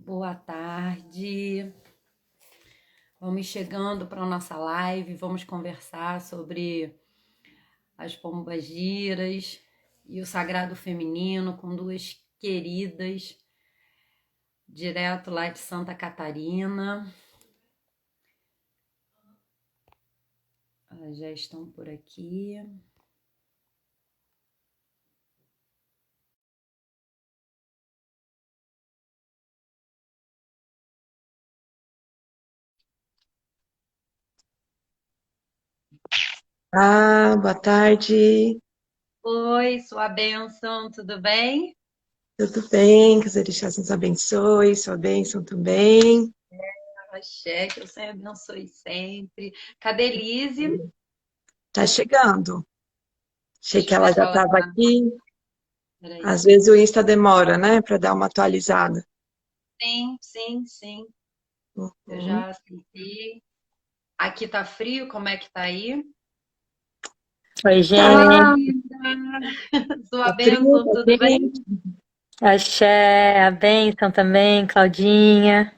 Boa tarde. Vamos chegando para a nossa live, vamos conversar sobre as pombagiras e o sagrado feminino com duas queridas, direto lá de Santa Catarina. Elas já estão por aqui. Boa tarde. Oi, sua bênção, tudo bem? Tudo bem? Que os orixás nos abençoe, sua bênção também. Axé, que o Senhor abençoe sempre. Cadê Lise? Tá chegando. Achei Deixa que eu ver ela se já ela estava tá. aqui. Peraí. Às vezes o Insta demora, né, para dar uma atualizada. Sim, sim, sim. Eu Uhum. já assisti. Aqui tá frio, como é que tá aí? Oi, Tá, gente. Sua tá frio, bênção, tá tudo bem? quente. Axé, a bênção também, Claudinha.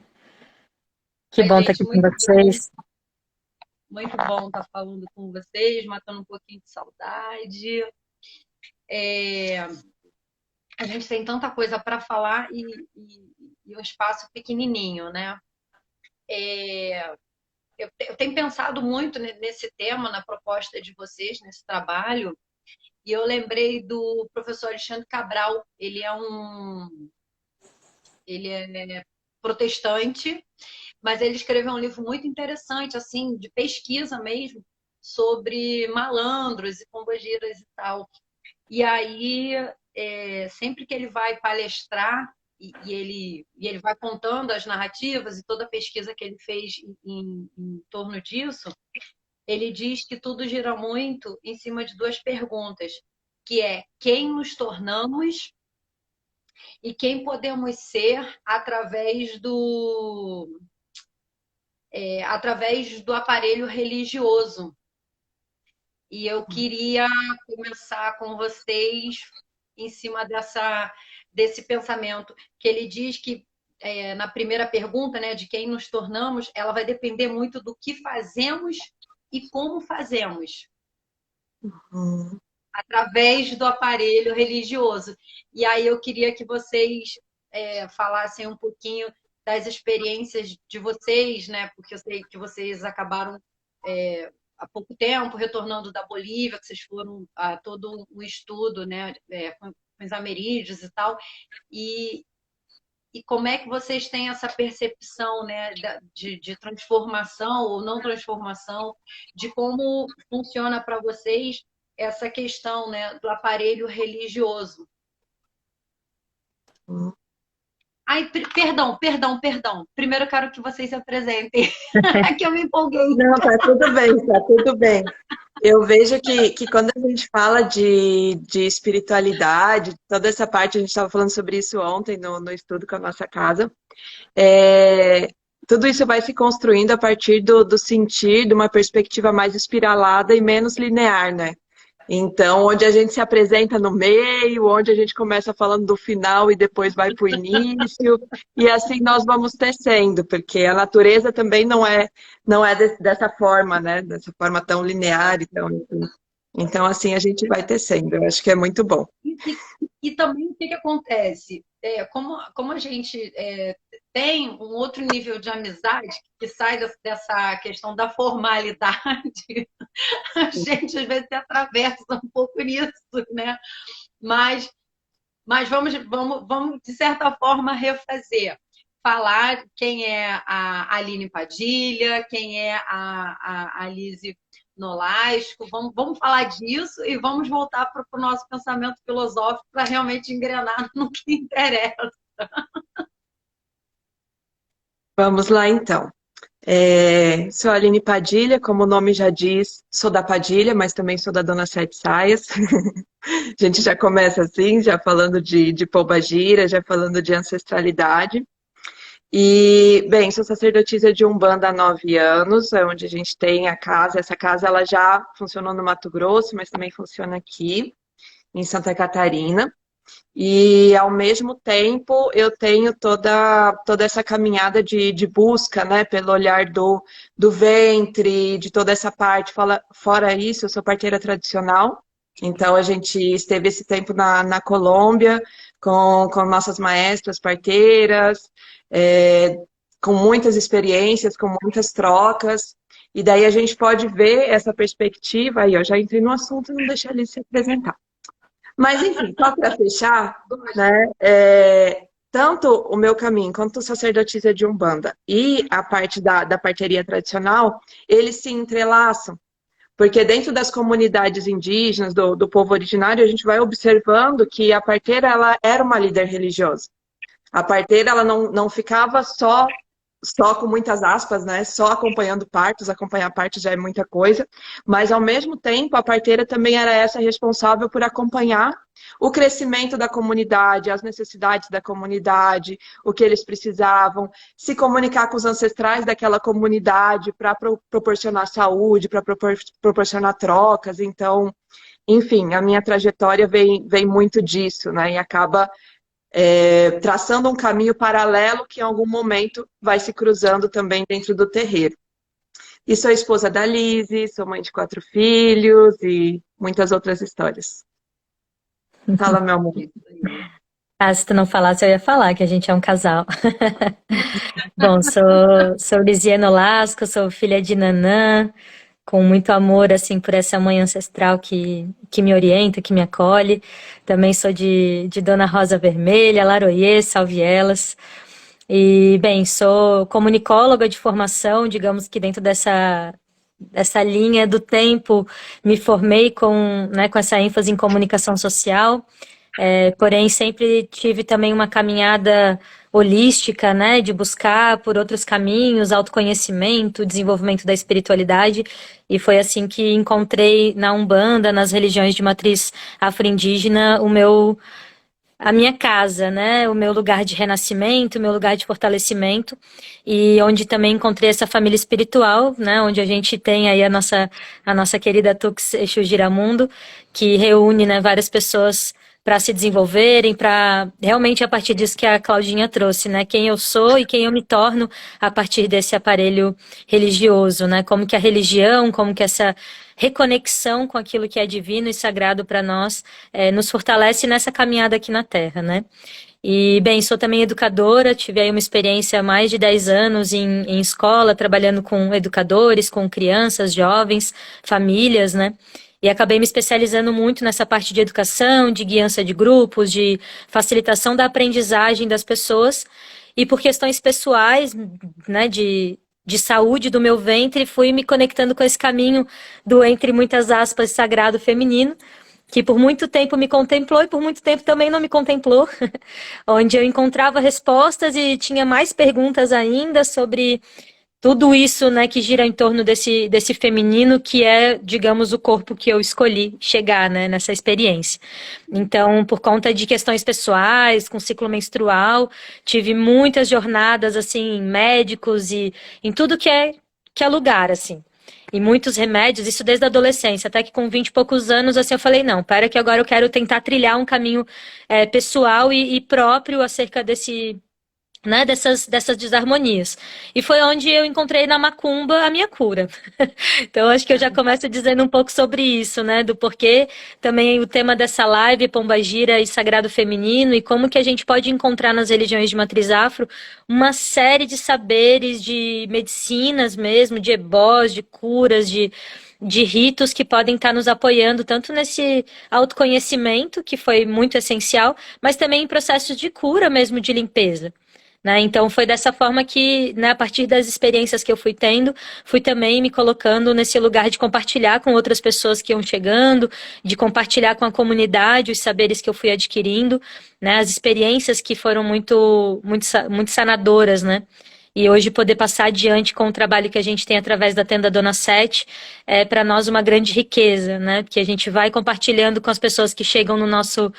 Que Oi, bom estar gente, aqui com vocês. muito bom estar falando com vocês, matando um pouquinho de saudade. É, a gente tem tanta coisa para falar e um espaço pequenininho, né? É, eu tenho pensado muito nesse tema, na proposta de vocês, nesse trabalho, e eu lembrei do professor Alexandre Cabral. Ele é protestante, mas ele escreveu um livro muito interessante, assim, de pesquisa mesmo, sobre malandros e pombogiras e tal. E aí, sempre que ele vai palestrar e ele vai contando as narrativas e toda a pesquisa que ele fez em torno disso, ele diz que tudo gira muito em cima de duas perguntas, que é quem nos tornamos e quem podemos ser através do aparelho religioso. E eu queria começar com vocês em cima desse pensamento, que ele diz que na primeira pergunta, né, de quem nos tornamos, ela vai depender muito do que fazemos e como fazemos, Hum. através do aparelho religioso. E aí eu queria que vocês falassem um pouquinho das experiências de vocês, né? Porque eu sei que vocês acabaram há pouco tempo retornando da Bolívia, que vocês foram a todo um estudo, né? Com os ameríndios e tal. E, e como é que vocês têm essa percepção, né, de transformação ou não transformação, de como funciona para vocês essa questão, né, do aparelho religioso? Hum. Ai, perdão. Primeiro eu quero que vocês se apresentem. Que eu me empolguei. Não, tá tudo bem, tá tudo bem. Eu vejo que quando a gente fala de espiritualidade, toda essa parte, a gente estava falando sobre isso ontem no estudo com a nossa casa. É, tudo isso vai se construindo a partir do sentir, de uma perspectiva mais espiralada e menos linear, né? Então, onde a gente se apresenta no meio, onde a gente começa falando do final e depois vai para o início, e assim nós vamos tecendo, porque a natureza também não é dessa forma, né? Dessa forma tão linear e tão. Então, assim a gente vai tecendo. Eu acho que é muito bom. E também o que que acontece? Como a gente tem um outro nível de amizade que sai dessa questão da formalidade, a gente às vezes se atravessa um pouco nisso, né? Mas, mas vamos, de certa forma, refazer. Falar quem é a Aline Padilha, quem é a Lise Nolasco. Vamos falar disso e vamos voltar para o nosso pensamento filosófico para realmente engrenar no que interessa. Vamos lá, então. Sou a Aline Padilha, como o nome já diz, sou da Padilha, mas também sou da Dona Sete Saias. A gente já começa assim, já falando de pombagira, já falando de ancestralidade. E, bem, sou sacerdotisa de Umbanda há 9 anos, é onde a gente tem a casa. Essa casa ela já funcionou no Mato Grosso, mas também funciona aqui, em Santa Catarina. E, ao mesmo tempo, eu tenho toda essa caminhada de busca, né, pelo olhar do ventre, de toda essa parte. Fora isso, eu sou parteira tradicional, então a gente esteve esse tempo na Colômbia com nossas maestras parteiras, é, com muitas experiências, com muitas trocas. E daí a gente pode ver essa perspectiva, aí eu já entrei no assunto, não deixei ele se apresentar. Mas, enfim, só para fechar, né, tanto o meu caminho quanto o sacerdotisa de Umbanda e a parte da parteria tradicional, eles se entrelaçam. Porque dentro das comunidades indígenas, do povo originário, a gente vai observando que a parteira ela era uma líder religiosa. A parteira ela não ficava só com muitas aspas, né? Só acompanhando partos, acompanhar partos já é muita coisa, mas ao mesmo tempo a parteira também era essa responsável por acompanhar o crescimento da comunidade, as necessidades da comunidade, o que eles precisavam, se comunicar com os ancestrais daquela comunidade para proporcionar saúde, para proporcionar trocas. Então, enfim, a minha trajetória vem muito disso, né? E acaba traçando um caminho paralelo que em algum momento vai se cruzando também dentro do terreiro. E sou esposa da Lise, sou mãe de 4 filhos e muitas outras histórias. Fala, meu amor. Ah, se tu não falasse, eu ia falar que a gente é um casal. Bom, sou Lisiane Olasco, sou filha de Nanã, com muito amor, assim, por essa mãe ancestral que me orienta, que me acolhe. Também sou de Dona Rosa Vermelha, Laroyê, salve elas. E, bem, sou comunicóloga de formação, digamos que dentro dessa linha do tempo, me formei com essa ênfase em comunicação social. Porém, sempre tive também uma caminhada holística, né, de buscar por outros caminhos, autoconhecimento, desenvolvimento da espiritualidade, e foi assim que encontrei na Umbanda, nas religiões de matriz afro-indígena, a minha casa, né, o meu lugar de renascimento, o meu lugar de fortalecimento, e onde também encontrei essa família espiritual, né, onde a gente tem aí a nossa querida Tux Exu Giramundo, que reúne, né, várias pessoas para se desenvolverem, para realmente a partir disso que a Claudinha trouxe, né? Quem eu sou e quem eu me torno a partir desse aparelho religioso, né? Como que a religião, como que essa reconexão com aquilo que é divino e sagrado para nós nos fortalece nessa caminhada aqui na Terra, né? E, bem, sou também educadora, tive aí uma experiência há mais de 10 anos em escola, trabalhando com educadores, com crianças, jovens, famílias, né? E acabei me especializando muito nessa parte de educação, de guiança de grupos, de facilitação da aprendizagem das pessoas. E por questões pessoais, né, de saúde do meu ventre, fui me conectando com esse caminho do, entre muitas aspas, sagrado feminino, que por muito tempo me contemplou e por muito tempo também não me contemplou, onde eu encontrava respostas e tinha mais perguntas ainda sobre tudo isso, né, que gira em torno desse feminino, que é, digamos, o corpo que eu escolhi chegar, né, nessa experiência. Então, por conta de questões pessoais, com ciclo menstrual, tive muitas jornadas, assim, em médicos e em tudo que é lugar, assim. E muitos remédios, isso desde a adolescência, até que com 20 e poucos anos, assim, eu falei, não, para que agora eu quero tentar trilhar um caminho pessoal e próprio acerca né, dessas desarmonias. E foi onde eu encontrei na macumba a minha cura. Então, acho que eu já começo dizendo um pouco sobre isso, né, do porquê também o tema dessa live, Pombagira e Sagrado Feminino, e como que a gente pode encontrar nas religiões de matriz afro uma série de saberes, de medicinas mesmo, de ebós, de curas, de ritos que podem estar nos apoiando tanto nesse autoconhecimento, que foi muito essencial, mas também em processos de cura mesmo, de limpeza. Né? Então foi dessa forma que, né, a partir das experiências que eu fui tendo, fui também me colocando nesse lugar de compartilhar com outras pessoas que iam chegando, de compartilhar com a comunidade os saberes que eu fui adquirindo, né, as experiências que foram muito sanadoras, né? E hoje poder passar adiante com o trabalho que a gente tem através da Tenda Dona Sete é para nós uma grande riqueza, né? Porque a gente vai compartilhando com as pessoas que chegam no nosso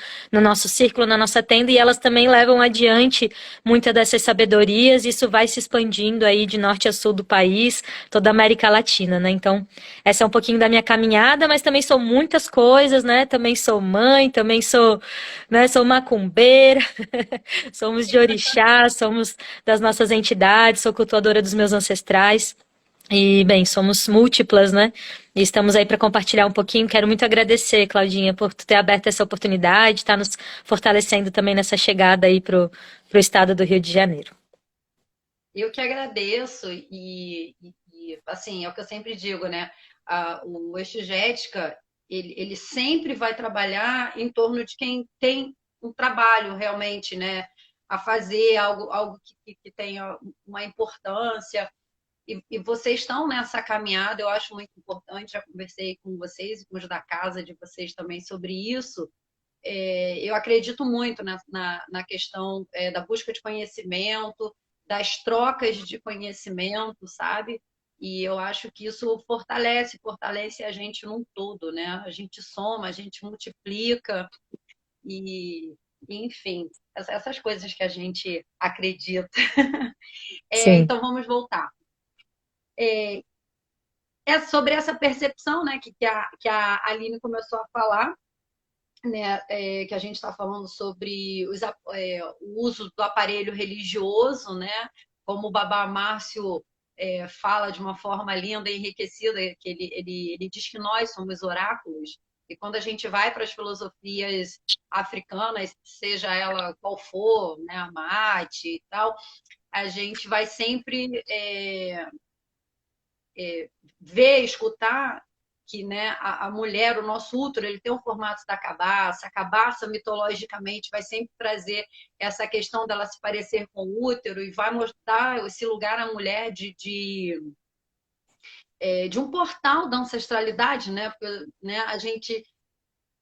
círculo, na nossa tenda, e elas também levam adiante muitas dessas sabedorias, e isso vai se expandindo aí de norte a sul do país, toda a América Latina, né? Então, essa é um pouquinho da minha caminhada, mas também sou muitas coisas, né? Também sou mãe, também sou, né, sou macumbeira, somos de orixá, somos das nossas entidades, sou cultuadora dos meus ancestrais. E, bem, somos múltiplas, né? E estamos aí para compartilhar um pouquinho. Quero muito agradecer, Claudinha, por tu ter aberto essa oportunidade, estar nos fortalecendo também nessa chegada aí pro estado do Rio de Janeiro. Eu que agradeço assim, é o que eu sempre digo, né? O Exegética, ele sempre vai trabalhar em torno de quem tem um trabalho realmente, né? A fazer algo que tenha uma importância. E vocês estão nessa caminhada, eu acho muito importante, já conversei com vocês e com os da casa de vocês também sobre isso. Eu acredito muito na questão da busca de conhecimento, das trocas de conhecimento, sabe? E eu acho que isso fortalece a gente num todo, né? A gente soma, a gente multiplica e, enfim, essas coisas que a gente acredita. Sim, Então vamos voltar. É sobre essa percepção, né, que a Aline começou a falar, né, que a gente está falando sobre o uso do aparelho religioso, né, como o Babá Márcio fala de uma forma linda e enriquecida, que ele diz que nós somos oráculos, e quando a gente vai para as filosofias africanas, seja ela qual for, né, a mate e tal, a gente vai sempre ver, escutar que, né, a mulher, o nosso útero, ele tem o formato da cabaça. A cabaça, mitologicamente, vai sempre trazer essa questão dela se parecer com o útero e vai mostrar esse lugar à mulher de um portal da ancestralidade, né? Porque, né, a gente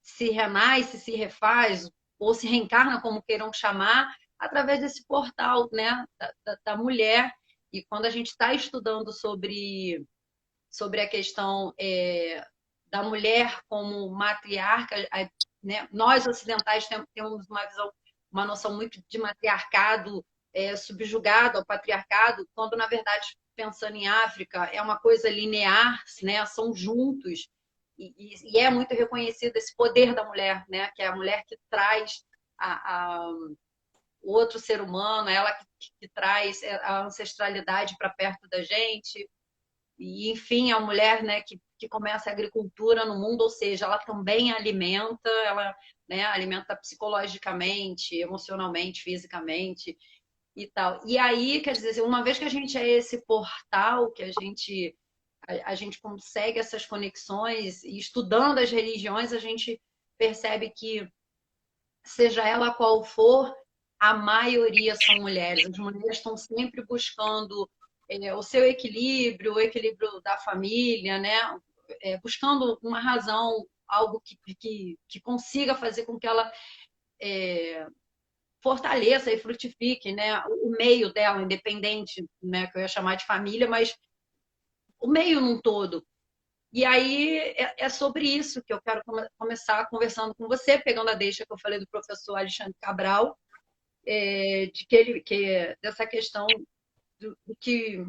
se renasce, se refaz, ou se reencarna, como queiram chamar, através desse portal, né, da mulher. E quando a gente está estudando sobre a questão da mulher como matriarca, né? Nós ocidentais temos uma visão, uma noção muito de matriarcado subjugado ao patriarcado, quando na verdade pensando em África é uma coisa linear, né? São juntos e é muito reconhecido esse poder da mulher, né? Que é a mulher que traz o outro ser humano, ela que traz a ancestralidade para perto da gente. E, enfim, a mulher, né, que começa a agricultura no mundo, ou seja, ela também alimenta, ela, né, alimenta psicologicamente, emocionalmente, fisicamente e tal. E aí, quer dizer, uma vez que a gente é esse portal, que a gente consegue essas conexões, e estudando as religiões, a gente percebe que, seja ela qual for, a maioria são mulheres. As mulheres estão sempre buscando o seu equilíbrio, o equilíbrio da família, né? Buscando uma razão, algo que consiga fazer com que ela fortaleça e frutifique, né? O meio dela, independente, né? Que eu ia chamar de família, mas o meio num todo. E aí é sobre isso que eu quero começar conversando com você, pegando a deixa que eu falei do professor Alexandre Cabral, de dessa questão do que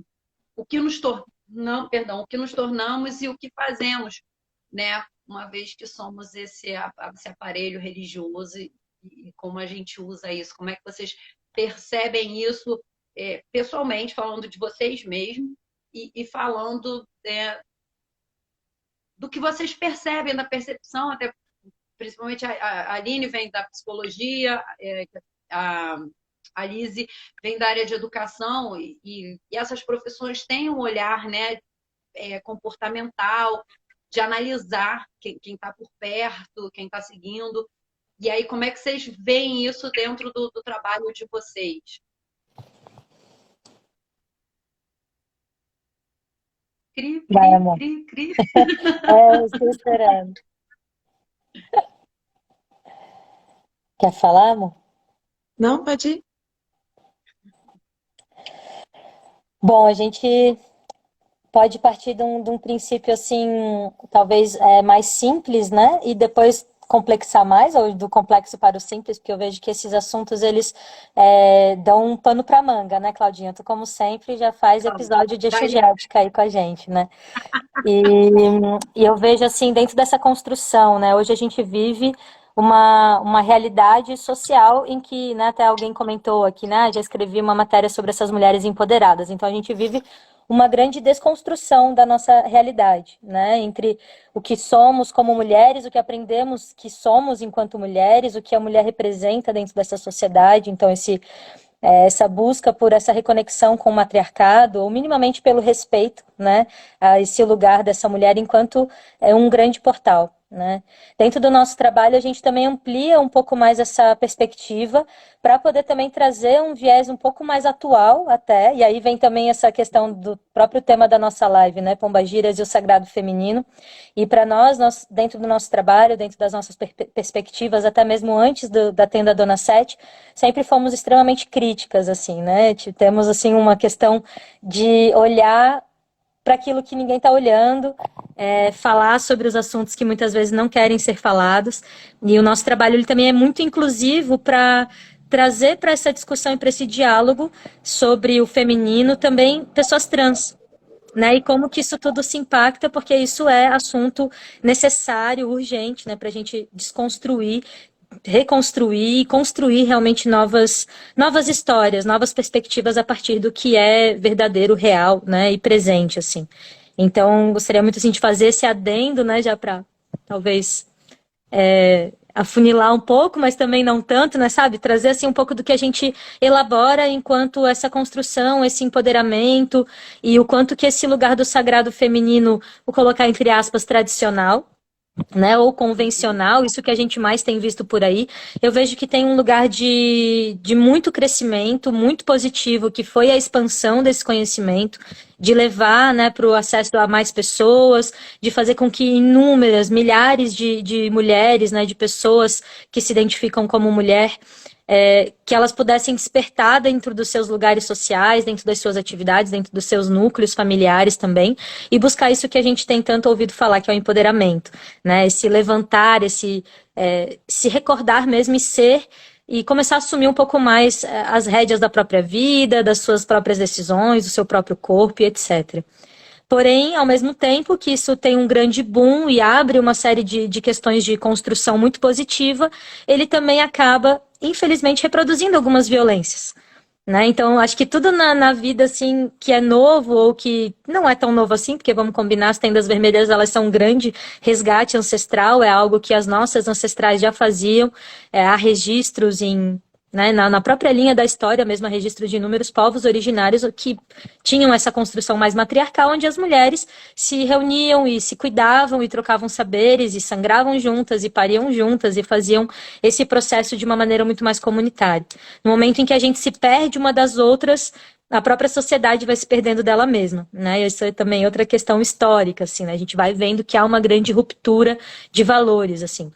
o que nos tornamos e o que fazemos, né? Uma vez que somos esse aparelho religioso e como a gente usa isso, como é que vocês percebem isso pessoalmente, falando de vocês mesmos e falando do que vocês percebem, da percepção, até principalmente a Aline vem da psicologia, a, a Lise vem da área de educação, e essas profissões têm um olhar, né, comportamental, de analisar quem está por perto, quem está seguindo. E aí, como é que vocês veem isso dentro do trabalho de vocês? Cri, vai, cri, amor. cri, cri. Estou esperando. Quer falar, amor? Não, pode ir. Bom, a gente pode partir de um princípio assim, talvez mais simples, né? E depois complexar mais, ou do complexo para o simples, porque eu vejo que esses assuntos eles dão um pano para manga, né, Claudinha? Tu, como sempre, já faz episódio de Vai. exegética aí com a gente, né? E, e eu vejo assim, dentro dessa construção, né? Hoje a gente vive uma realidade social em que, né, até alguém comentou aqui, né? Já escrevi uma matéria sobre essas mulheres empoderadas. Então a gente vive uma grande desconstrução da nossa realidade, né? Entre o que somos como mulheres, o que aprendemos que somos enquanto mulheres, o que a mulher representa dentro dessa sociedade. Então essa busca por essa reconexão com o matriarcado, ou minimamente pelo respeito, né, a esse lugar dessa mulher enquanto um grande portal. Né? Dentro do nosso trabalho, a gente também amplia um pouco mais essa perspectiva para poder também trazer um viés um pouco mais atual até, e aí vem também essa questão do próprio tema da nossa live, né, Pombagiras e o Sagrado Feminino, e para nós, dentro do nosso trabalho, dentro das nossas perspectivas, até mesmo antes da Tenda Dona Sete, sempre fomos extremamente críticas, assim, né, temos assim uma questão de olhar para aquilo que ninguém está olhando, falar sobre os assuntos que muitas vezes não querem ser falados. E o nosso trabalho ele também é muito inclusivo para trazer para essa discussão e para esse diálogo sobre o feminino também pessoas trans. Né, e como que isso tudo se impacta, porque isso é assunto necessário, urgente, né, para a gente desconstruir, reconstruir e construir realmente novas histórias, novas perspectivas a partir do que é verdadeiro, real, né, e presente, assim. Então, gostaria muito, assim, de fazer esse adendo, né, já para, talvez, afunilar um pouco, mas também não tanto, né, sabe? Trazer, assim, um pouco do que a gente elabora enquanto essa construção, esse empoderamento e o quanto que esse lugar do sagrado feminino, vou colocar entre aspas, tradicional, né, ou convencional, isso que a gente mais tem visto por aí, eu vejo que tem um lugar de muito crescimento, muito positivo, que foi a expansão desse conhecimento, de levar, né, para o acesso a mais pessoas, de fazer com que inúmeras, milhares de mulheres, né, de pessoas que se identificam como mulher, que elas pudessem despertar dentro dos seus lugares sociais, dentro das suas atividades, dentro dos seus núcleos familiares também, e buscar isso que a gente tem tanto ouvido falar, que é o empoderamento, né? Esse levantar, se recordar mesmo e ser, e começar a assumir um pouco mais as rédeas da própria vida, das suas próprias decisões, do seu próprio corpo e etc. Porém, ao mesmo tempo que isso tem um grande boom e abre uma série de questões de construção muito positiva, ele também acaba, infelizmente, reproduzindo algumas violências. Né? Então, acho que tudo na vida, assim, que é novo ou que não é tão novo assim, porque vamos combinar, as tendas vermelhas, elas são um grande resgate ancestral, é algo que as nossas ancestrais já faziam, há registros né, na própria linha da história, mesmo registro de inúmeros povos originários que tinham essa construção mais matriarcal, onde as mulheres se reuniam e se cuidavam e trocavam saberes e sangravam juntas e pariam juntas e faziam esse processo de uma maneira muito mais comunitária. No momento em que a gente se perde uma das outras, a própria sociedade vai se perdendo dela mesma, né? Isso é também outra questão histórica, assim, né? A gente vai vendo que há uma grande ruptura de valores, assim.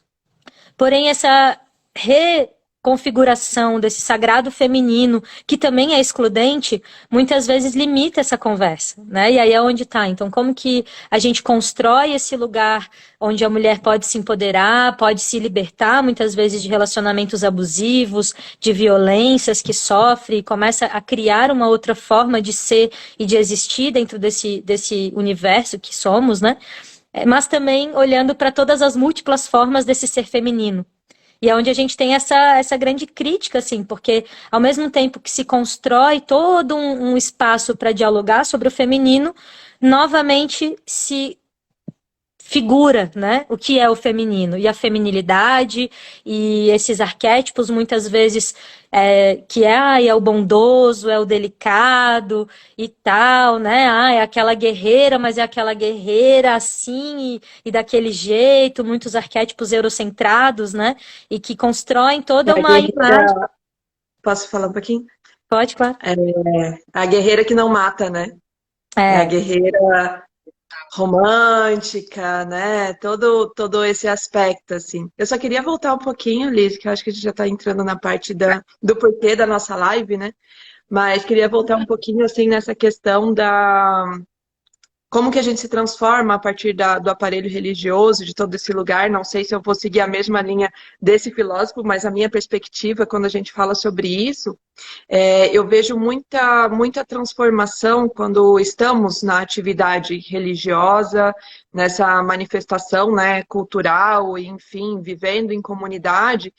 Porém, essa reconfiguração desse sagrado feminino, que também é excludente, muitas vezes limita essa conversa, né? E aí é onde está. Então, como que a gente constrói esse lugar onde a mulher pode se empoderar, pode se libertar, muitas vezes, de relacionamentos abusivos, de violências que sofre, e começa a criar uma outra forma de ser e de existir dentro desse universo que somos, né? Mas também olhando para todas as múltiplas formas desse ser feminino. E é onde a gente tem essa grande crítica, assim, porque ao mesmo tempo que se constrói todo um espaço para dialogar sobre o feminino, novamente se figura, né, o que é o feminino e a feminilidade e esses arquétipos muitas vezes que é o bondoso, é o delicado e tal, né, é aquela guerreira, mas é aquela guerreira assim e daquele jeito, muitos arquétipos eurocentrados, né, e que constroem toda uma imagem. Posso falar um pouquinho? Pode, claro. A guerreira que não mata, né? É a guerreira romântica, né? Todo esse aspecto, assim. Eu só queria voltar um pouquinho, Liz, que eu acho que a gente já está entrando na parte do porquê da nossa live, né? Mas queria voltar um pouquinho assim nessa questão da como que a gente se transforma a partir do aparelho religioso, de todo esse lugar. Não sei se eu vou seguir a mesma linha desse filósofo, mas a minha perspectiva, quando a gente fala sobre isso, eu vejo muita transformação quando estamos na atividade religiosa, nessa manifestação, né, cultural, enfim, vivendo em comunidade,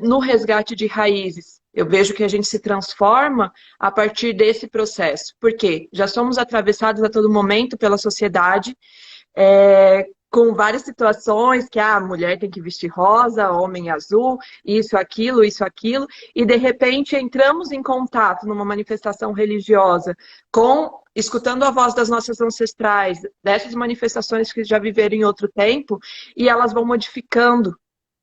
no resgate de raízes. Eu vejo que a gente se transforma a partir desse processo. Por quê? Já somos atravessados a todo momento pela sociedade, com várias situações que a mulher tem que vestir rosa, homem azul, isso, aquilo, e de repente entramos em contato numa manifestação religiosa escutando a voz das nossas ancestrais, dessas manifestações que já viveram em outro tempo, e elas vão modificando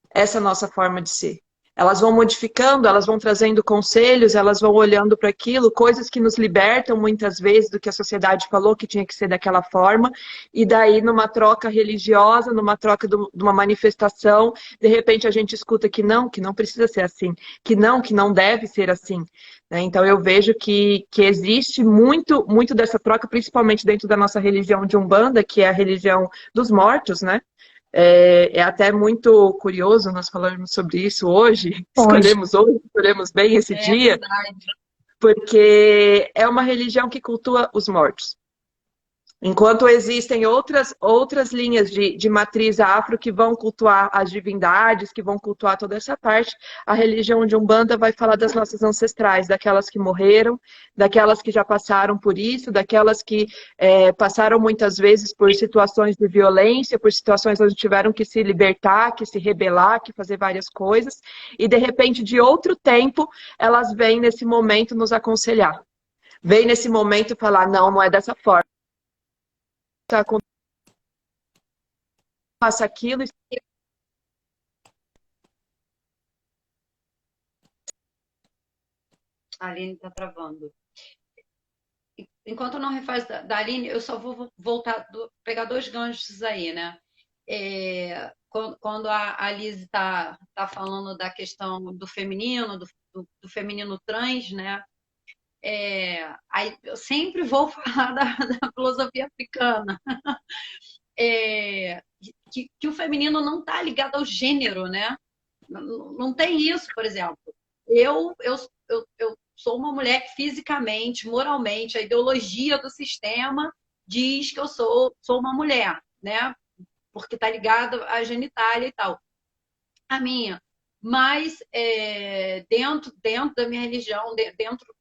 essa nossa forma de ser. Elas vão modificando, elas vão trazendo conselhos, elas vão olhando para aquilo, coisas que nos libertam muitas vezes do que a sociedade falou que tinha que ser daquela forma, e daí numa troca religiosa, numa troca de uma manifestação, de repente a gente escuta que não precisa ser assim, que não deve ser assim. Né? Então eu vejo que existe muito dessa troca, principalmente dentro da nossa religião de Umbanda, que é a religião dos mortos, né? É até muito curioso nós falarmos sobre isso hoje, Hoje. escolhemos bem esse É dia, verdade. porque é uma religião que cultua os mortos. Enquanto existem outras linhas de matriz afro que vão cultuar as divindades, que vão cultuar toda essa parte, a religião de Umbanda vai falar das nossas ancestrais, daquelas que morreram, daquelas que já passaram por isso, daquelas que passaram muitas vezes por situações de violência, por situações onde tiveram que se libertar, que se rebelar, que fazer várias coisas, e de repente, de outro tempo, elas vêm nesse momento nos aconselhar. Vem nesse momento falar, não é dessa forma. Faça aquilo. A Aline está travando. Enquanto não refaz da Aline, eu só vou voltar, pegar dois ganchos aí, né? Quando a Liz tá falando da questão do feminino, do feminino trans, né? Aí eu sempre vou falar da filosofia africana. Que o feminino não está ligado ao gênero, né? Não tem isso, por exemplo. Eu sou uma mulher que fisicamente, moralmente, a ideologia do sistema diz que eu sou uma mulher, né? Porque está ligada à genitália e tal. A minha. Mas dentro da minha religião, dentro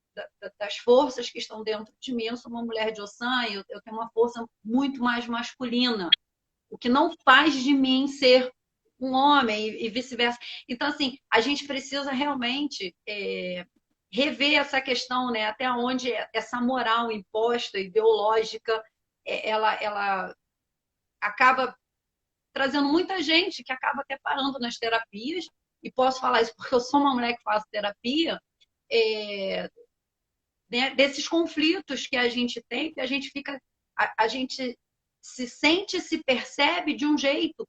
das forças que estão dentro de mim, eu sou uma mulher de Ossan, eu tenho uma força muito mais masculina, o que não faz de mim ser um homem e vice-versa. Então, assim, a gente precisa realmente rever essa questão, né? Até onde essa moral imposta, ideológica, ela acaba trazendo muita gente que acaba até parando nas terapias, e posso falar isso porque eu sou uma mulher que faço terapia, né, desses conflitos que a gente tem, que a gente fica, a gente se sente, se percebe de um jeito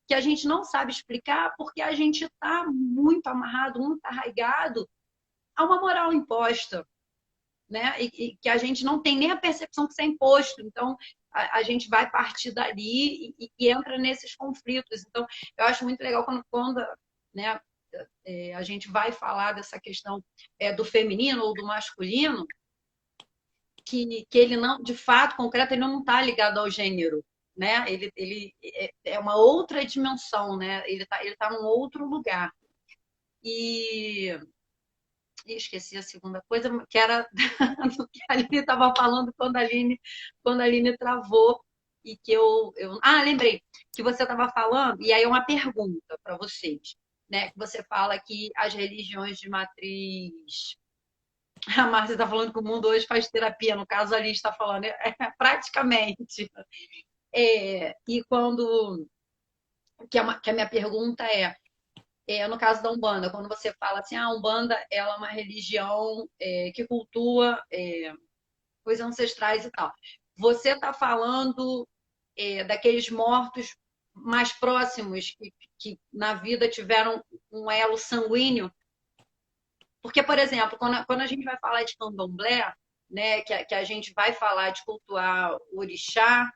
que a gente não sabe explicar, porque a gente está muito amarrado, muito arraigado a uma moral imposta, né? E que a gente não tem nem a percepção que isso é imposto. Então, a gente vai partir dali e entra nesses conflitos. Então, eu acho muito legal quando né, a gente vai falar dessa questão do feminino ou do masculino, que ele não, de fato, concreto, ele não está ligado ao gênero, né? Ele é uma outra dimensão, né? Ele tá num outro lugar. E esqueci a segunda coisa, que era do que a Aline estava falando quando a Aline travou. E que lembrei que você estava falando, e aí é uma pergunta para vocês, né? Que você fala que as religiões de matriz. A Márcia está falando que o mundo hoje faz terapia, no caso a Alice está falando, praticamente. E quando. Que a minha pergunta no caso da Umbanda, quando você fala assim, a Umbanda ela é uma religião que cultua coisas ancestrais e tal. Você está falando daqueles mortos mais próximos que na vida tiveram um elo sanguíneo Porque, por exemplo, quando a gente vai falar de candomblé, né, que a gente vai falar de cultuar o orixá,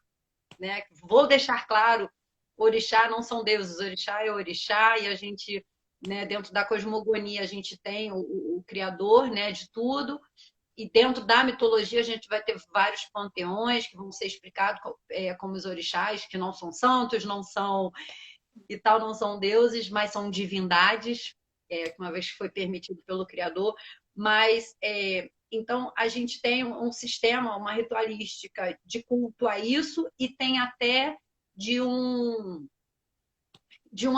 né, vou deixar claro, orixá não são deuses, orixá é orixá, e a gente, né, dentro da cosmogonia, a gente tem o criador, né, de tudo, e dentro da mitologia a gente vai ter vários panteões que vão ser explicados como os orixás, que não são santos, não são e tal, não são deuses, mas são divindades, que uma vez foi permitido pelo Criador. Mas, então, a gente tem um sistema, uma ritualística de culto a isso, e tem até de um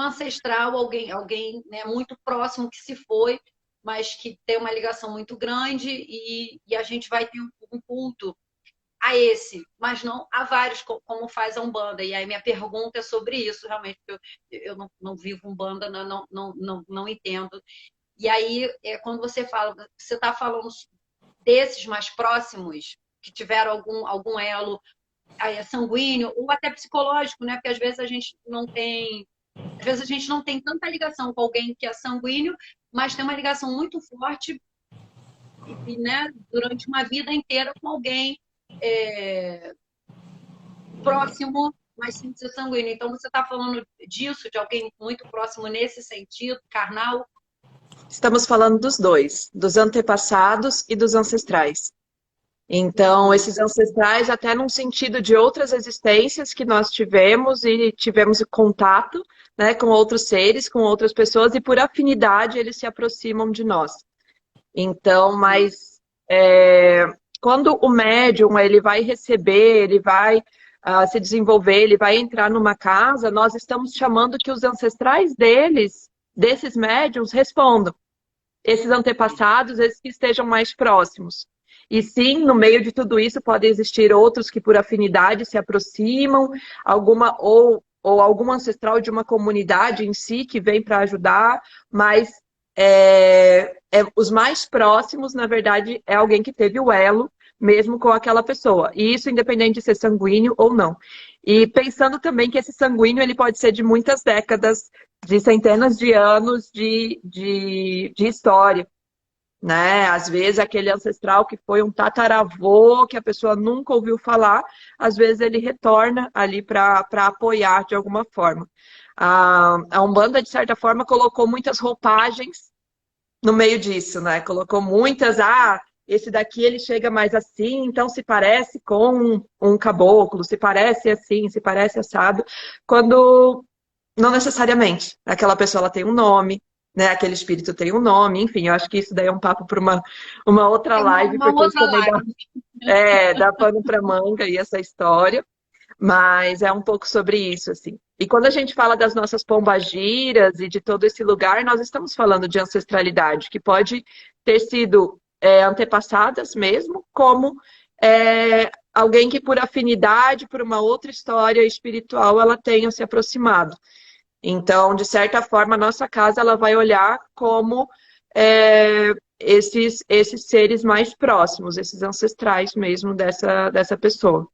ancestral, alguém né, muito próximo que se foi, mas que tem uma ligação muito grande, e a gente vai ter um culto a esse, mas não a vários, como faz a Umbanda. E aí minha pergunta é sobre isso, realmente, porque eu não vivo Umbanda, não entendo. E aí, quando você fala, você está falando desses mais próximos, que tiveram algum elo sanguíneo, ou até psicológico, né? Porque às vezes a gente não tem. Às vezes a gente não tem tanta ligação com alguém que é sanguíneo, mas tem uma ligação muito forte, né, durante uma vida inteira com alguém próximo, mas sem ser sanguíneo. Então, você está falando disso, de alguém muito próximo nesse sentido, carnal? Estamos falando dos dois, dos antepassados e dos ancestrais. Então, esses ancestrais, até num sentido de outras existências que nós tivemos e tivemos contato, né, com outros seres, com outras pessoas, e por afinidade eles se aproximam de nós. Então, mas quando o médium ele vai receber, ele vai se desenvolver, ele vai entrar numa casa, nós estamos chamando que os ancestrais desses médiums, respondam. Esses antepassados, esses que estejam mais próximos. E sim, no meio de tudo isso, podem existir outros que por afinidade se aproximam, ou algum ancestral de uma comunidade em si que vem para ajudar, mas os mais próximos, na verdade, é alguém que teve o elo mesmo com aquela pessoa. E isso independente de ser sanguíneo ou não. E pensando também que esse sanguíneo ele pode ser de muitas décadas, de centenas de anos de história. Né? Às vezes aquele ancestral que foi um tataravô, que a pessoa nunca ouviu falar, às vezes ele retorna ali para apoiar de alguma forma. A Umbanda, de certa forma, colocou muitas roupagens no meio disso, né? Colocou muitas, esse daqui ele chega mais assim, então se parece com um caboclo, se parece assim, se parece assado, quando não necessariamente. Aquela pessoa ela tem um nome, né? Aquele espírito tem um nome, enfim, eu acho que isso daí é um papo para uma outra live, uma porque outra isso também live. dá pano para manga e essa história, mas é um pouco sobre isso, assim. E quando a gente fala das nossas pombagiras e de todo esse lugar, nós estamos falando de ancestralidade, que pode ter sido antepassadas mesmo, como alguém que por afinidade, por uma outra história espiritual, ela tenha se aproximado. Então, de certa forma, a nossa casa ela vai olhar como esses seres mais próximos, esses ancestrais mesmo dessa pessoa.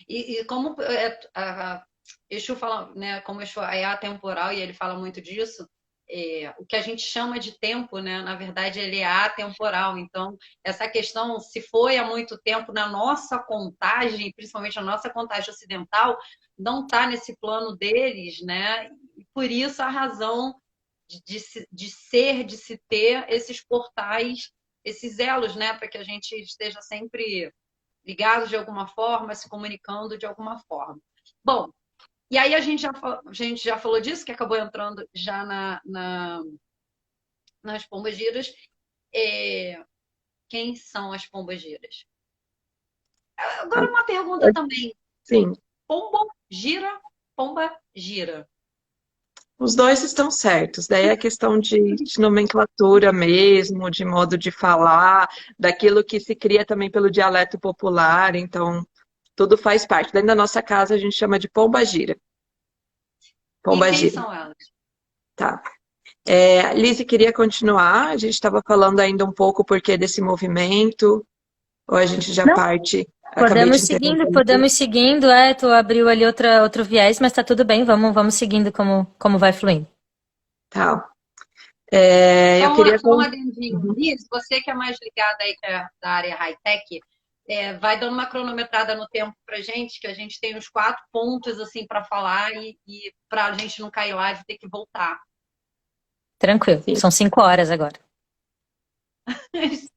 E como Exu fala, né, como Exu é atemporal e ele fala muito disso, o que a gente chama de tempo, né, na verdade ele é atemporal. Então, essa questão, se foi há muito tempo na nossa contagem, principalmente na nossa contagem ocidental, não está nesse plano deles, né? E por isso a razão de se ter esses portais, esses elos, né, para que a gente esteja sempre ligado de alguma forma, se comunicando de alguma forma. Bom, e aí a gente já falou disso, que acabou entrando já nas pombagiras. Quem são as pombagiras? Agora uma pergunta também. Sim. Pomba gira. Os dois estão certos. Daí é questão de nomenclatura mesmo, de modo de falar, daquilo que se cria também pelo dialeto popular. Então, tudo faz parte. Dentro da nossa casa, a gente chama de pombagira. E quem são elas? Tá. Lizzy, queria continuar? A gente estava falando ainda um pouco porque desse movimento, ou a gente já parte... Podemos seguindo, tu abriu ali outro viés, mas tá tudo bem, vamos seguindo como vai fluindo. Tá. Eu Só, queria... só um adendinho nisso, você que é mais ligada aí que é da área high-tech, vai dando uma cronometrada no tempo pra gente, que a gente tem uns 4 pontos assim para falar e para a gente não cair lá e ter que voltar. Tranquilo, Sim. são 5 horas agora.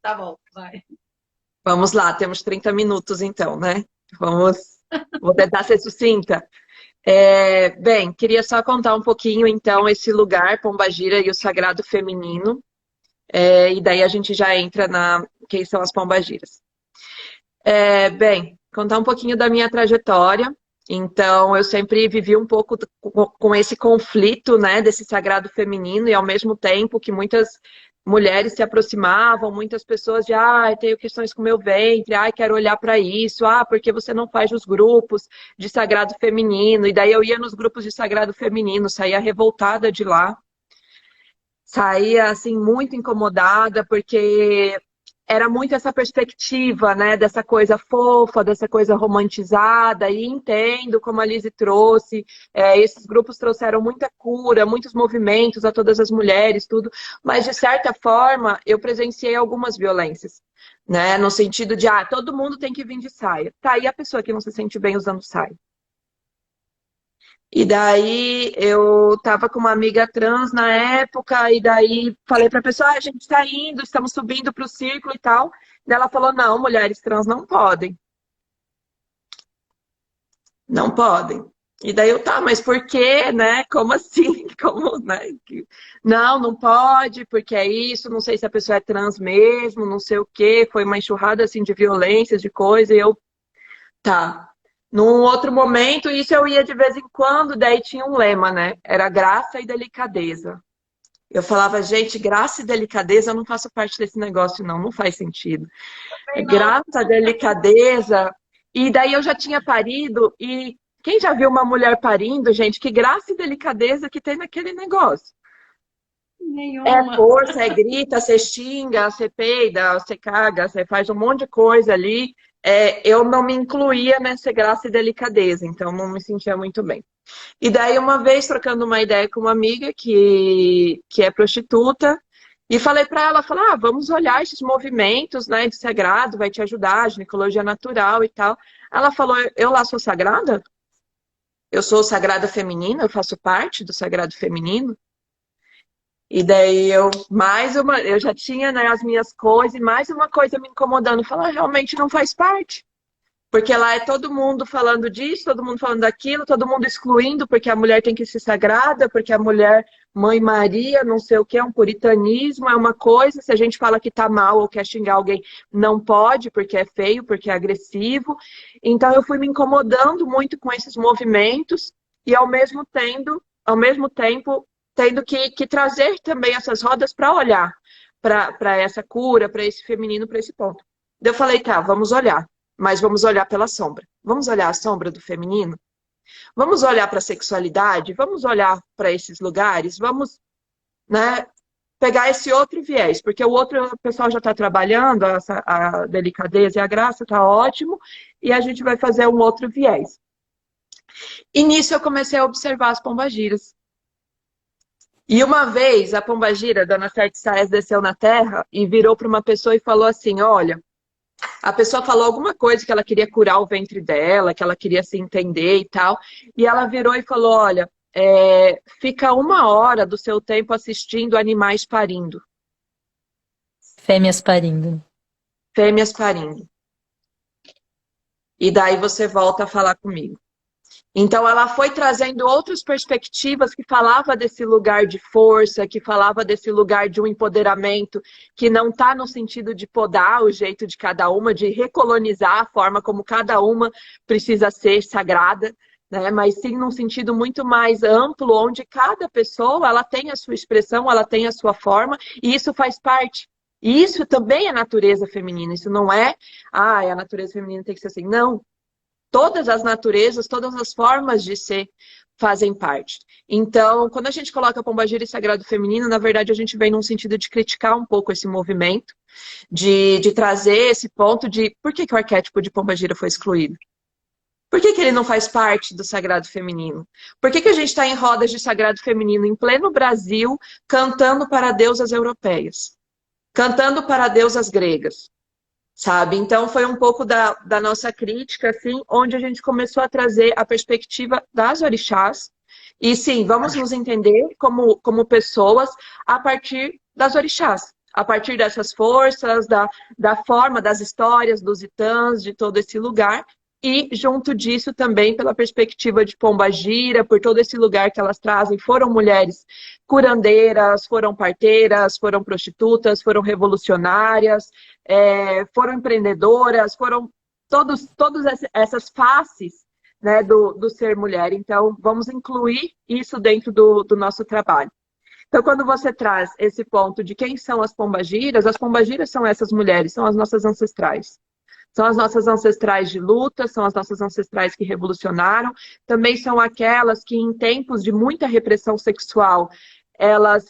Tá bom, vai. Vamos lá, temos 30 minutos então, né? Vou tentar ser sucinta. Bem, queria só contar um pouquinho então esse lugar, Pombagira e o Sagrado Feminino, e daí a gente já entra na quem são as pombagiras. Bem, contar um pouquinho da minha trajetória. Então, eu sempre vivi um pouco com esse conflito, né, desse sagrado feminino, e ao mesmo tempo que muitas mulheres se aproximavam, muitas pessoas de, tenho questões com meu ventre, quero olhar para isso, porque você não faz os grupos de sagrado feminino? E daí eu ia nos grupos de sagrado feminino, saía revoltada de lá, saía, assim, muito incomodada, porque era muito essa perspectiva, né, dessa coisa fofa, dessa coisa romantizada, e entendo como a Lizzie trouxe, esses grupos trouxeram muita cura, muitos movimentos a todas as mulheres, tudo, mas de certa forma eu presenciei algumas violências, né, no sentido de, todo mundo tem que vir de saia. Tá, e a pessoa que não se sente bem usando saia? E daí eu tava com uma amiga trans na época, e daí falei pra pessoa, a gente tá indo, estamos subindo pro círculo e tal. Daí ela falou, não, mulheres trans não podem. Não podem. E daí eu, tá, mas por quê, né? Como assim? Como, né? Não, não pode, porque é isso, não sei se a pessoa é trans mesmo, não sei o quê. Foi uma enxurrada, assim, de violências, de coisa, e eu, tá. Num outro momento, isso eu ia de vez em quando, daí tinha um lema, né? Era graça e delicadeza. Eu falava, gente, graça e delicadeza, eu não faço parte desse negócio, não, não faz sentido. É graça, delicadeza. E daí eu já tinha parido, e quem já viu uma mulher parindo, gente, que graça e delicadeza que tem naquele negócio? Nenhuma. Força, grita, você xinga, você peida, você caga, você faz um monte de coisa ali. Eu não me incluía nessa graça e delicadeza, então não me sentia muito bem. E daí, uma vez, trocando uma ideia com uma amiga que é prostituta, e falei para ela, vamos olhar esses movimentos, né, de sagrado, vai te ajudar, ginecologia natural e tal. Ela falou, eu lá sou sagrada? Eu sou sagrada feminina? Eu faço parte do sagrado feminino? E daí eu já tinha, né, as minhas coisas, e mais uma coisa me incomodando, falar, realmente não faz parte. Porque lá é todo mundo falando disso, todo mundo falando daquilo, todo mundo excluindo, porque a mulher tem que ser sagrada, porque a mulher, Mãe Maria, não sei o que, é um puritanismo, é uma coisa, se a gente fala que tá mal ou quer xingar alguém, não pode, porque é feio, porque é agressivo. Então eu fui me incomodando muito com esses movimentos e ao mesmo tempo tendo que trazer também essas rodas para olhar para essa cura, para esse feminino, para esse ponto. Daí eu falei, tá, vamos olhar. Mas vamos olhar pela sombra. Vamos olhar a sombra do feminino? Vamos olhar para a sexualidade? Vamos olhar para esses lugares? Vamos, né, pegar esse outro viés, porque o outro o pessoal já está trabalhando, a delicadeza e a graça está ótimo, e a gente vai fazer um outro viés. E nisso eu comecei a observar as pombagiras. E uma vez a pombagira, Dona Sete Saias, desceu na terra e virou para uma pessoa e falou assim, olha, a pessoa falou alguma coisa que ela queria curar o ventre dela, que ela queria se entender e tal. E ela virou e falou, olha, fica 1 hora do seu tempo assistindo animais parindo. Fêmeas parindo. Fêmeas parindo. E daí você volta a falar comigo. Então ela foi trazendo outras perspectivas que falava desse lugar de força, que falava desse lugar de um empoderamento que não está no sentido de podar o jeito de cada uma, de recolonizar a forma como cada uma precisa ser sagrada, né? Mas sim num sentido muito mais amplo, onde cada pessoa ela tem a sua expressão, ela tem a sua forma, e isso faz parte. E isso também é natureza feminina, isso não é, a natureza feminina tem que ser assim, não. Todas as naturezas, todas as formas de ser fazem parte. Então, quando a gente coloca Pombagira e Sagrado Feminino, na verdade a gente vem num sentido de criticar um pouco esse movimento, de trazer esse ponto de por que o arquétipo de Pombagira foi excluído? Por que que ele não faz parte do sagrado feminino? Por que que a gente está em rodas de sagrado feminino em pleno Brasil, cantando para deusas europeias? Cantando para deusas gregas, sabe? Então foi um pouco da nossa crítica, assim, onde a gente começou a trazer a perspectiva das orixás. E sim, vamos nos entender como pessoas a partir das orixás, a partir dessas forças, da forma, das histórias, dos itãs, de todo esse lugar. E junto disso também pela perspectiva de Pombagira, por todo esse lugar que elas trazem, foram mulheres curandeiras, foram parteiras, foram prostitutas, foram revolucionárias, foram empreendedoras, foram todas essas faces, né, do ser mulher. Então, vamos incluir isso dentro do nosso trabalho. Então, quando você traz esse ponto de quem são as pombagiras são essas mulheres, são as nossas ancestrais. São as nossas ancestrais de luta, são as nossas ancestrais que revolucionaram, também são aquelas que, em tempos de muita repressão sexual, elas,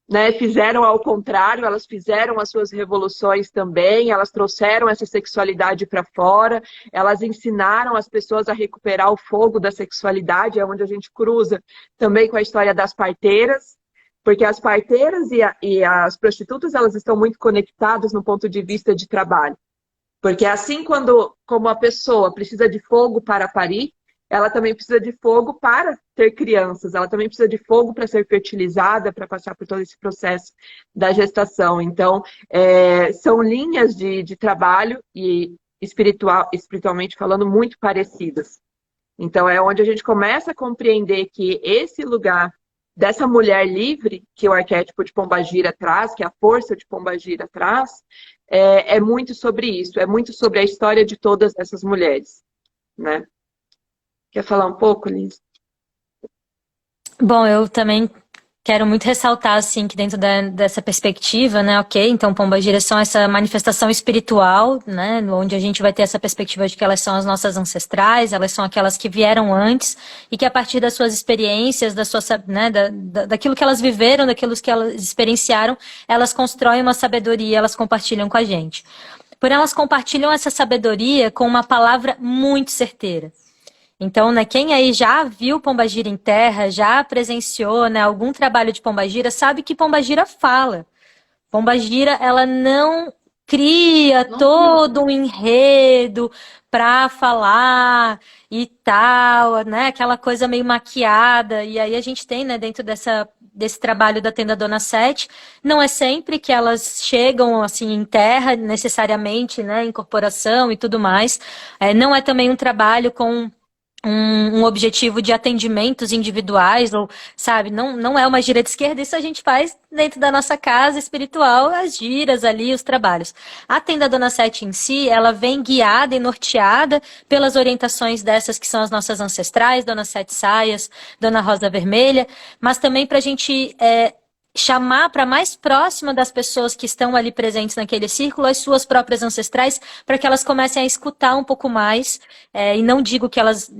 né, fizeram ao contrário, elas fizeram as suas revoluções também, elas trouxeram essa sexualidade para fora, elas ensinaram as pessoas a recuperar o fogo da sexualidade, é onde a gente cruza também com a história das parteiras, porque as parteiras e as prostitutas, elas estão muito conectadas no ponto de vista de trabalho. Porque assim como a pessoa precisa de fogo para parir, ela também precisa de fogo para ter crianças, ela também precisa de fogo para ser fertilizada, para passar por todo esse processo da gestação. Então, são linhas de trabalho e espiritualmente falando, muito parecidas. Então, é onde a gente começa a compreender que esse lugar dessa mulher livre, que o arquétipo de Pombagira traz, que a força de Pombagira traz, é muito sobre isso, é muito sobre a história de todas essas mulheres, né? Quer falar um pouco, Liz? Bom, eu também quero muito ressaltar, assim, que dentro dessa perspectiva, né, ok, então pombagiras são essa manifestação espiritual, né, onde a gente vai ter essa perspectiva de que elas são as nossas ancestrais, elas são aquelas que vieram antes e que a partir das suas experiências, né, daquilo que elas viveram, daquilo que elas experienciaram, elas constroem uma sabedoria, elas compartilham com a gente. Porém, elas compartilham essa sabedoria com uma palavra muito certeira. Então, né, quem aí já viu pombagira em terra, já presenciou, né, algum trabalho de pombagira, sabe que pombagira fala. Pombagira, ela não cria todo um enredo para falar e tal, né, aquela coisa meio maquiada. E aí a gente tem, né, dentro desse trabalho da Tenda Dona Sete, não é sempre que elas chegam assim em terra, necessariamente, né, incorporação e tudo mais. Não é também um trabalho com um objetivo de atendimentos individuais, ou, sabe, não é uma gira de esquerda, isso a gente faz dentro da nossa casa espiritual, as giras ali, os trabalhos. A Tenda Dona Sete em si, ela vem guiada e norteada pelas orientações dessas que são as nossas ancestrais, Dona Sete Saias, Dona Rosa Vermelha, mas também para a gente chamar para mais próxima das pessoas que estão ali presentes naquele círculo, as suas próprias ancestrais, para que elas comecem a escutar um pouco mais, e não digo que elas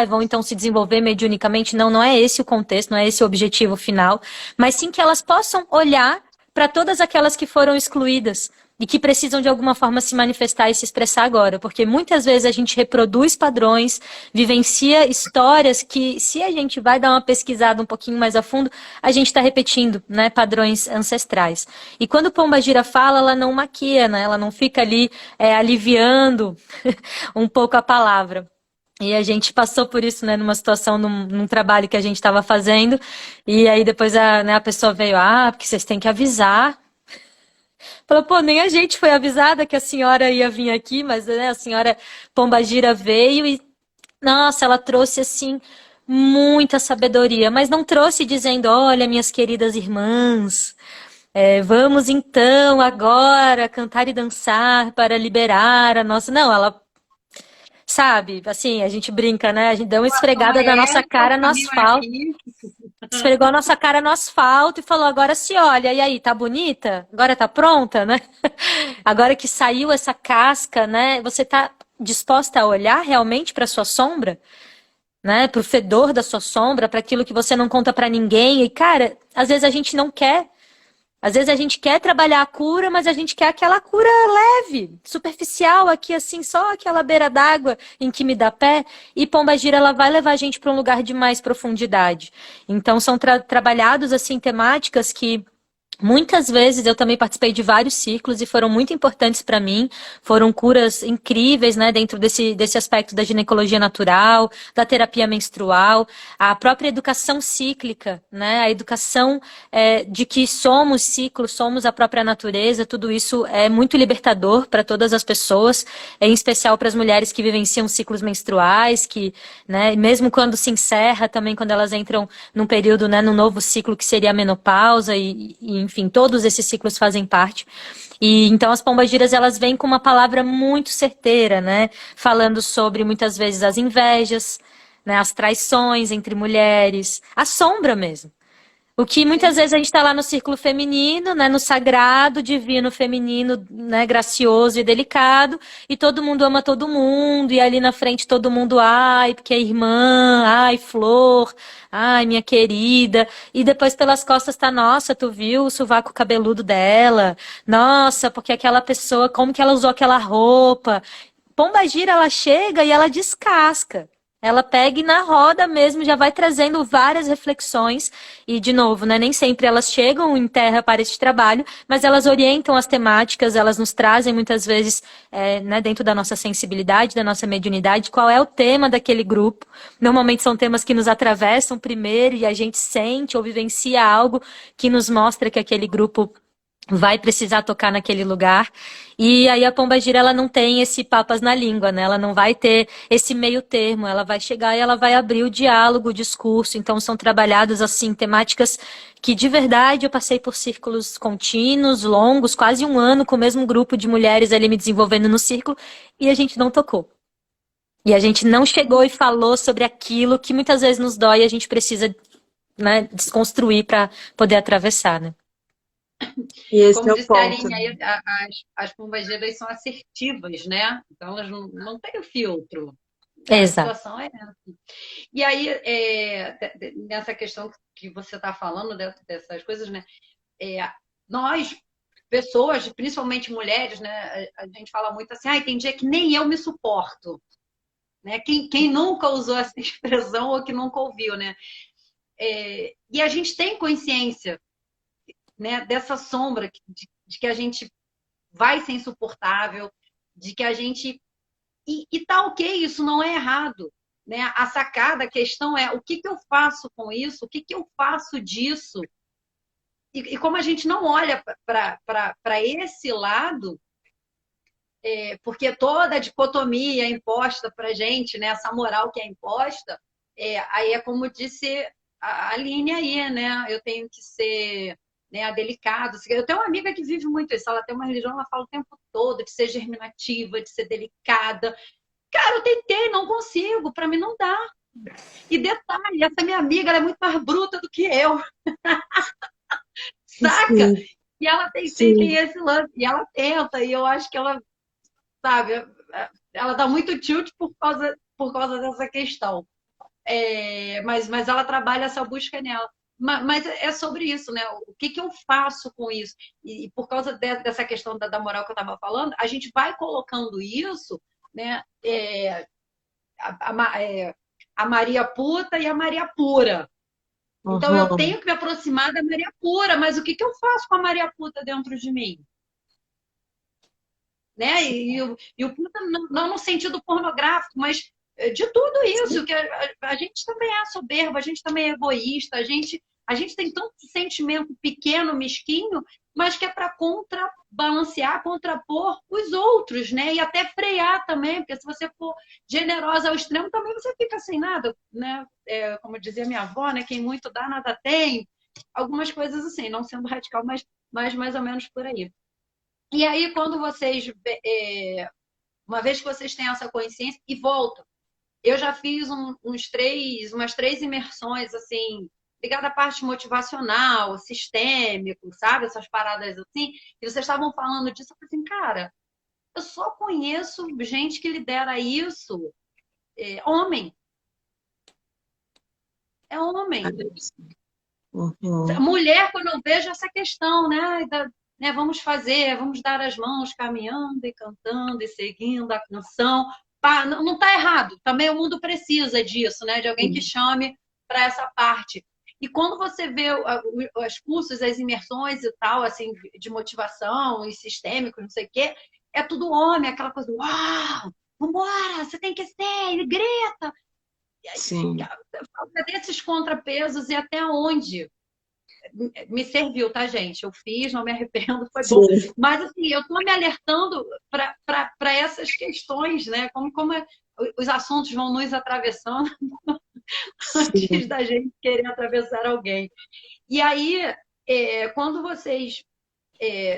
vão então se desenvolver mediunicamente, não é esse o contexto, não é esse o objetivo final, mas sim que elas possam olhar para todas aquelas que foram excluídas e que precisam de alguma forma se manifestar e se expressar agora, porque muitas vezes a gente reproduz padrões, vivencia histórias que, se a gente vai dar uma pesquisada um pouquinho mais a fundo, a gente está repetindo, né, padrões ancestrais. E quando Pombagira fala, ela não maquia, né, ela não fica ali aliviando um pouco a palavra. E a gente passou por isso, né, numa situação, num trabalho que a gente estava fazendo, e aí depois a pessoa veio, porque vocês têm que avisar. Falou, pô, nem a gente foi avisada que a senhora ia vir aqui, mas, né, a senhora Pombagira veio e, nossa, ela trouxe, assim, muita sabedoria, mas não trouxe dizendo, olha, minhas queridas irmãs, vamos então agora cantar e dançar para liberar a nossa... Não, ela, sabe, assim, a gente brinca, né, a gente deu uma esfregada da nossa cara no asfalto. Esfregou a nossa cara no asfalto e falou, agora se olha, e aí, tá bonita? Agora tá pronta, né? Agora que saiu essa casca, né? Você tá disposta a olhar realmente para sua sombra? Né? Pro fedor da sua sombra, para aquilo que você não conta para ninguém. E, cara, às vezes a gente não quer Às vezes a gente quer trabalhar a cura, mas a gente quer aquela cura leve, superficial, aqui assim, só aquela beira d'água em que me dá pé. E Pombagira, ela vai levar a gente para um lugar de mais profundidade. Então são trabalhados assim temáticas que muitas vezes eu também participei de vários ciclos e foram muito importantes para mim. Foram curas incríveis, né, dentro desse aspecto da ginecologia natural, da terapia menstrual, a própria educação cíclica, né, a educação de que somos ciclos, somos a própria natureza. Tudo isso é muito libertador para todas as pessoas, em especial para as mulheres que vivenciam ciclos menstruais, que, né, mesmo quando se encerra, também quando elas entram num período, né, num novo ciclo que seria a menopausa enfim, todos esses ciclos fazem parte. E então as pombagiras, elas vêm com uma palavra muito certeira, né? Falando sobre muitas vezes as invejas, né, as traições entre mulheres, a sombra mesmo. O que muitas vezes a gente está lá no círculo feminino, né, no sagrado, divino, feminino, né, gracioso e delicado, e todo mundo ama todo mundo, e ali na frente todo mundo, ai, porque é irmã, ai, flor, ai, minha querida, e depois pelas costas tá, nossa, tu viu o sovaco cabeludo dela? Nossa, porque aquela pessoa, como que ela usou aquela roupa? Pombagira, ela chega e ela descasca. Ela pega e na roda mesmo já vai trazendo várias reflexões e, de novo, né, nem sempre elas chegam em terra para este trabalho, mas elas orientam as temáticas, elas nos trazem muitas vezes, né, dentro da nossa sensibilidade, da nossa mediunidade, qual é o tema daquele grupo. Normalmente são temas que nos atravessam primeiro e a gente sente ou vivencia algo que nos mostra que aquele grupo vai precisar tocar naquele lugar. E aí a pombagira, ela não tem esse papas na língua, né? Ela não vai ter esse meio termo, ela vai chegar e ela vai abrir o diálogo, o discurso. Então são trabalhados assim temáticas que de verdade eu passei por círculos contínuos, longos, quase um ano com o mesmo grupo de mulheres ali me desenvolvendo no círculo e a gente não tocou. E a gente não chegou e falou sobre aquilo que muitas vezes nos dói e a gente precisa, né, desconstruir para poder atravessar, né? E esse Como é o disse a ponto. Aline, aí, as pombagiras são assertivas, né? Então elas não têm filtro. A Exato. situação é essa. E aí, nessa questão que você está falando, dessas coisas, né? Nós, pessoas, principalmente mulheres, né? A gente fala muito assim, tem dia que nem eu me suporto. Né? Quem nunca usou essa expressão ou que nunca ouviu, né? E a gente tem consciência, né, dessa sombra de que a gente vai ser insuportável, de que a gente. E tá ok, isso não é errado. Né? A sacada, a questão é o que eu faço com isso, o que eu faço disso. E como a gente não olha para esse lado, porque toda a dicotomia é imposta para a gente, né? Essa moral que é imposta, aí é como disse a Aline aí, né? Eu tenho que ser, né, a delicado. Eu tenho uma amiga que vive muito isso, ela tem uma religião, ela fala o tempo todo de ser germinativa, de ser delicada. Cara, eu tentei, não consigo, para mim não dá. E detalhe, essa minha amiga, ela é muito mais bruta do que eu, saca? Sim, E ela tem sim. esse lance, e ela tenta, e eu acho que ela, sabe, ela dá muito tilt por causa dessa questão. Mas ela trabalha essa busca nela. Mas é sobre isso, né? O que eu faço com isso? E por causa dessa questão da moral que eu estava falando, a gente vai colocando isso, né? A Maria puta e a Maria pura. Então eu Uhum. tenho que me aproximar da Maria pura, mas o que eu faço com a Maria puta dentro de mim? Né? E o puta não no sentido pornográfico, mas de tudo isso, que a gente também é soberba, a gente também é egoísta, a gente tem tanto sentimento pequeno, mesquinho, mas que é para contrabalancear, contrapor os outros, né? E até frear também, porque se você for generosa ao extremo, também você fica sem nada, né? Como dizia minha avó, né? Quem muito dá, nada tem. Algumas coisas assim, não sendo radical, mas mais ou menos por aí. E aí, quando vocês, uma vez que vocês têm essa consciência e voltam, eu já fiz umas três imersões, assim, ligada à parte motivacional, sistêmico, sabe? Essas paradas assim, e vocês estavam falando disso, eu falei assim, cara, eu só conheço gente que lidera isso, homem, é homem. Uhum. Mulher, quando eu vejo essa questão, né? Né, vamos fazer, vamos dar as mãos caminhando e cantando e seguindo a canção. Pá, não está errado. Também o mundo precisa disso, né? De alguém que chame para essa parte. E quando você vê os cursos, as imersões e tal, assim, de motivação e sistêmicos, não sei o quê, é tudo homem, aquela coisa, uau, vambora, você tem que ser, e grita. Sim. Falta desses contrapesos e até onde me serviu, tá, gente? Eu fiz, não me arrependo, foi bom. Sim. Mas, assim, eu estou me alertando para essas questões, né? Como os assuntos vão nos atravessando Sim. antes da gente querer atravessar alguém. E aí, quando vocês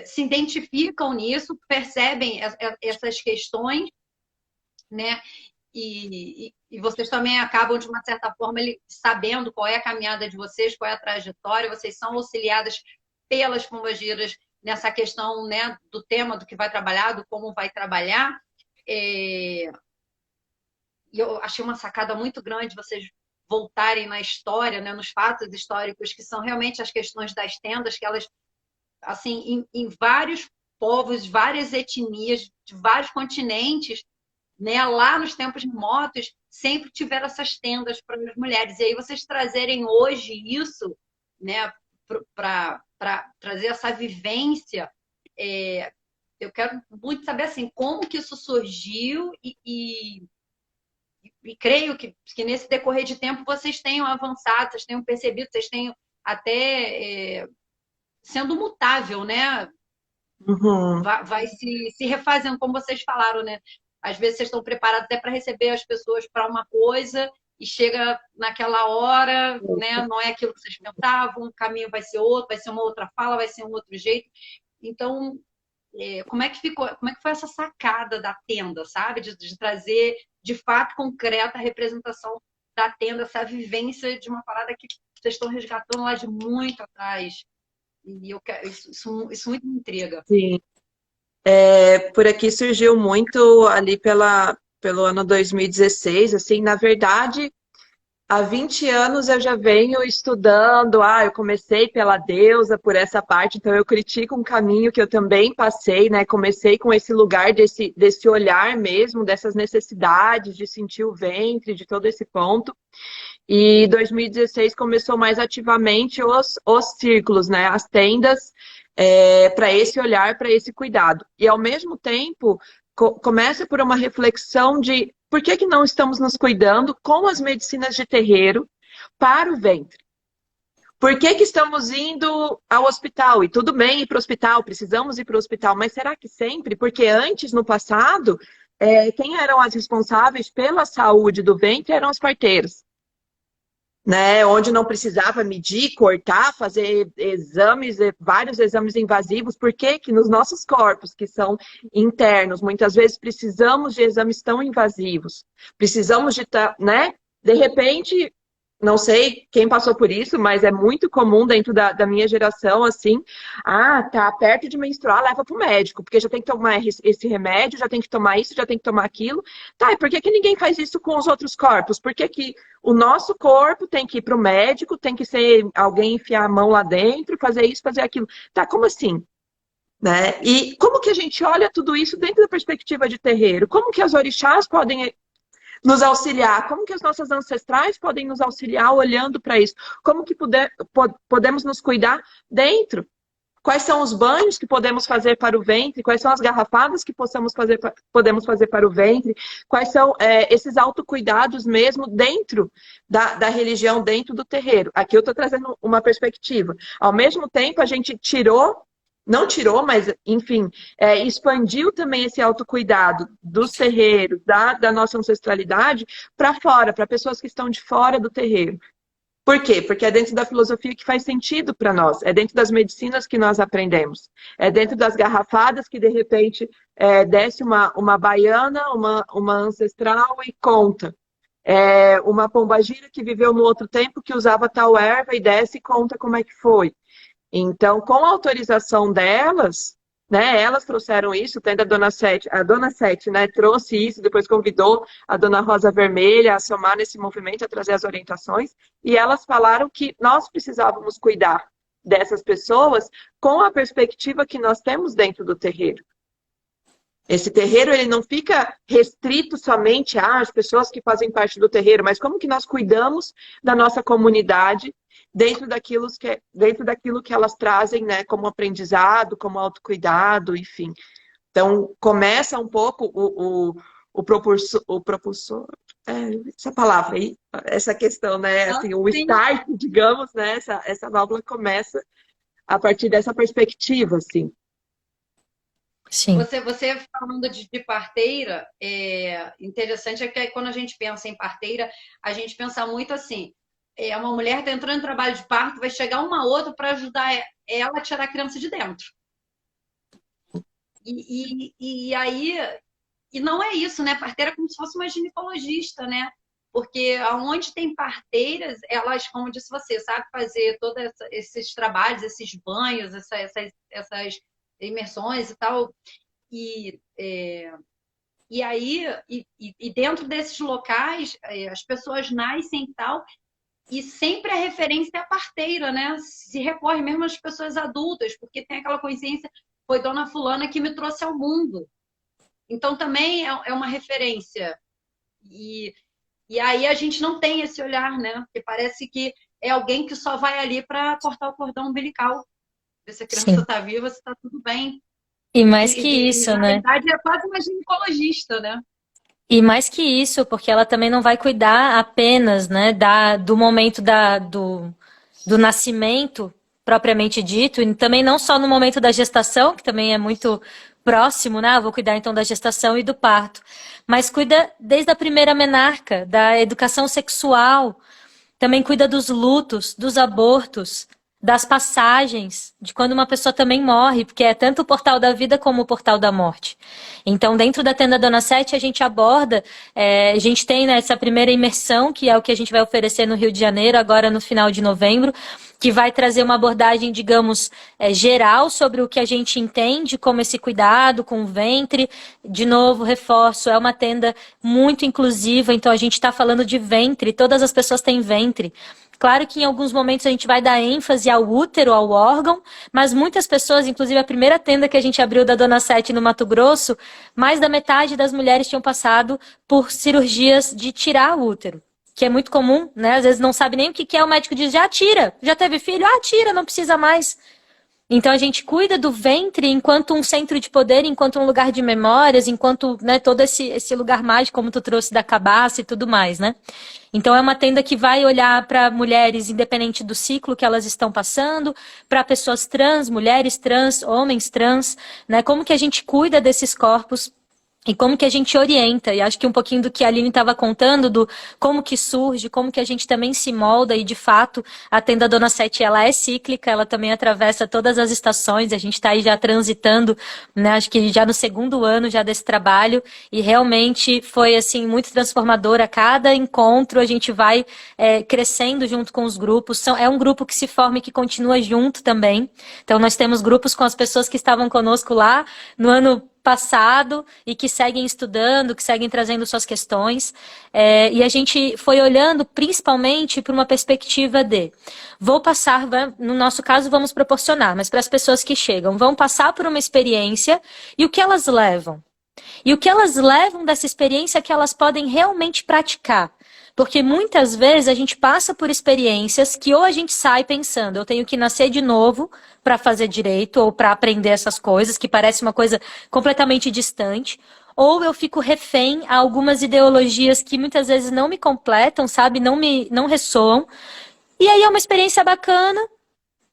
se identificam nisso, percebem essas questões, né? E vocês também acabam, de uma certa forma, sabendo qual é a caminhada de vocês, qual é a trajetória, vocês são auxiliadas pelas pombagiras nessa questão, né, do tema, do que vai trabalhar, do como vai trabalhar. E eu achei uma sacada muito grande vocês voltarem na história, né, nos fatos históricos, que são realmente as questões das tendas, que elas, assim, em vários povos, várias etnias, de vários continentes, né, lá nos tempos remotos, sempre tiveram essas tendas para as mulheres. E aí vocês trazerem hoje isso, né, para trazer essa vivência, eu quero muito saber assim, como que isso surgiu e creio que nesse decorrer de tempo vocês tenham avançado, vocês tenham percebido, vocês tenham até sendo mutável, né? Uhum. Vai se refazendo, como vocês falaram, né? Às vezes vocês estão preparados até para receber as pessoas para uma coisa e chega naquela hora, né? Não é aquilo que vocês pensavam, o caminho vai ser outro, vai ser uma outra fala, vai ser um outro jeito. Então, como é que ficou? Como é que foi essa sacada da tenda, sabe? De trazer de fato concreta a representação da tenda, essa vivência de uma parada que vocês estão resgatando lá de muito atrás. E eu quero, isso muito me intriga. Sim. Por aqui surgiu muito ali pelo ano 2016, assim, na verdade, há 20 anos eu já venho estudando, eu comecei pela deusa, por essa parte, então eu critico um caminho que eu também passei, né? Comecei com esse lugar desse olhar mesmo, dessas necessidades, de sentir o ventre, de todo esse ponto. E 2016 começou mais ativamente os círculos, né? As tendas, para esse olhar, para esse cuidado. E ao mesmo tempo, começa por uma reflexão de por que não estamos nos cuidando com as medicinas de terreiro para o ventre? Por que estamos indo ao hospital? E tudo bem ir para o hospital, precisamos ir para o hospital, mas será que sempre? Porque antes, no passado, quem eram as responsáveis pela saúde do ventre eram as parteiras. Né, onde não precisava medir, cortar, fazer exames, vários exames invasivos, por que nos nossos corpos, que são internos, muitas vezes precisamos de exames tão invasivos? Precisamos de, né? De repente, não sei quem passou por isso, mas é muito comum dentro da minha geração, assim, tá perto de menstruar, leva para o médico, porque já tem que tomar esse remédio, já tem que tomar isso, já tem que tomar aquilo. Tá, e por que ninguém faz isso com os outros corpos? Por que o nosso corpo tem que ir para o médico, tem que ser alguém enfiar a mão lá dentro, fazer isso, fazer aquilo? Tá, como assim? Né? E como que a gente olha tudo isso dentro da perspectiva de terreiro? Como que as orixás podem nos auxiliar? Como que as nossas ancestrais podem nos auxiliar olhando para isso? Como que podemos nos cuidar dentro? Quais são os banhos que podemos fazer para o ventre? Quais são as garrafadas que podemos fazer para o ventre? Quais são esses autocuidados mesmo dentro da religião, dentro do terreiro? Aqui eu estou trazendo uma perspectiva. Ao mesmo tempo, a gente não tirou, mas, enfim, expandiu também esse autocuidado dos terreiros, da nossa ancestralidade, para fora, para pessoas que estão de fora do terreiro. Por quê? Porque é dentro da filosofia que faz sentido para nós, é dentro das medicinas que nós aprendemos, é dentro das garrafadas que, de repente, desce uma baiana, uma ancestral e conta. Uma pombagira que viveu no outro tempo, que usava tal erva e desce e conta como é que foi. Então, com a autorização delas, né? Elas trouxeram isso, tendo a Dona Sete, né, trouxe isso, depois convidou a Dona Rosa Vermelha a somar nesse movimento, a trazer as orientações, e elas falaram que nós precisávamos cuidar dessas pessoas com a perspectiva que nós temos dentro do terreiro. Esse terreiro, ele não fica restrito somente às pessoas que fazem parte do terreiro, mas como que nós cuidamos da nossa comunidade dentro daquilo que elas trazem, né, como aprendizado, como autocuidado, enfim. Então, começa um pouco o propulsor, essa palavra aí, essa questão, né, assim, o start, digamos, né, essa válvula começa a partir dessa perspectiva, assim. Sim. Você falando de parteira, interessante é que quando a gente pensa em parteira, a gente pensa muito assim, uma mulher está entrando em trabalho de parto, vai chegar uma outra para ajudar ela a tirar a criança de dentro. E aí, e não é isso, né? Parteira é como se fosse uma ginecologista, né? Porque aonde tem parteiras, elas, como disse você, sabe fazer todos esses trabalhos, esses banhos, essas imersões e tal. E aí, dentro desses locais, as pessoas nascem e tal, e sempre a referência é a parteira, né? Se recorre mesmo às pessoas adultas, porque tem aquela consciência, foi Dona Fulana que me trouxe ao mundo. Então também é uma referência. E aí a gente não tem esse olhar, né? Porque parece que é alguém que só vai ali para cortar o cordão umbilical. Se a criança está viva, se está tudo bem. E mais que isso, na né? verdade, é quase uma ginecologista, né? E mais que isso, porque ela também não vai cuidar apenas, né, do momento do nascimento, propriamente dito, e também não só no momento da gestação, que também é muito próximo, né? Eu vou cuidar então da gestação e do parto. Mas cuida desde a primeira menarca, da educação sexual, também cuida dos lutos, dos abortos, das passagens, de quando uma pessoa também morre, porque é tanto o portal da vida como o portal da morte. Então, dentro da Tenda Dona Sete, a gente aborda, a gente tem, né, essa primeira imersão, que é o que a gente vai oferecer no Rio de Janeiro, agora no final de novembro, que vai trazer uma abordagem, digamos, geral sobre o que a gente entende como esse cuidado com o ventre. De novo, reforço, é uma tenda muito inclusiva, então a gente está falando de ventre, todas as pessoas têm ventre. Claro que em alguns momentos a gente vai dar ênfase ao útero, ao órgão, mas muitas pessoas, inclusive a primeira tenda que a gente abriu da Dona Sete no Mato Grosso, mais da metade das mulheres tinham passado por cirurgias de tirar o útero, que é muito comum, né? Às vezes não sabe nem o que é, o médico diz, já tira, já teve filho, tira, não precisa mais. Então a gente cuida do ventre enquanto um centro de poder, enquanto um lugar de memórias, enquanto, né, todo esse lugar mágico, como tu trouxe da cabaça e tudo mais, né? Então é uma tenda que vai olhar para mulheres independente do ciclo que elas estão passando, para pessoas trans, mulheres trans, homens trans, né? Como que a gente cuida desses corpos e como que a gente orienta, e acho que um pouquinho do que a Aline estava contando, do como que surge, como que a gente também se molda, e de fato, a Tenda Dona Sete, ela é cíclica, ela também atravessa todas as estações, a gente está aí já transitando, né, acho que já no segundo ano já desse trabalho, e realmente foi, assim, muito transformador. A cada encontro a gente vai crescendo junto com os grupos, é um grupo que se forma e que continua junto também, então nós temos grupos com as pessoas que estavam conosco lá no ano passado e que seguem estudando, que seguem trazendo suas questões. E a gente foi olhando principalmente para uma perspectiva de vou passar, no nosso caso vamos proporcionar, mas para as pessoas que chegam, vão passar por uma experiência e o que elas levam? E o que elas levam dessa experiência que elas podem realmente praticar. Porque muitas vezes a gente passa por experiências que ou a gente sai pensando, eu tenho que nascer de novo para fazer direito ou para aprender essas coisas, que parece uma coisa completamente distante, ou eu fico refém a algumas ideologias que muitas vezes não me completam, sabe, não ressoam. E aí é uma experiência bacana,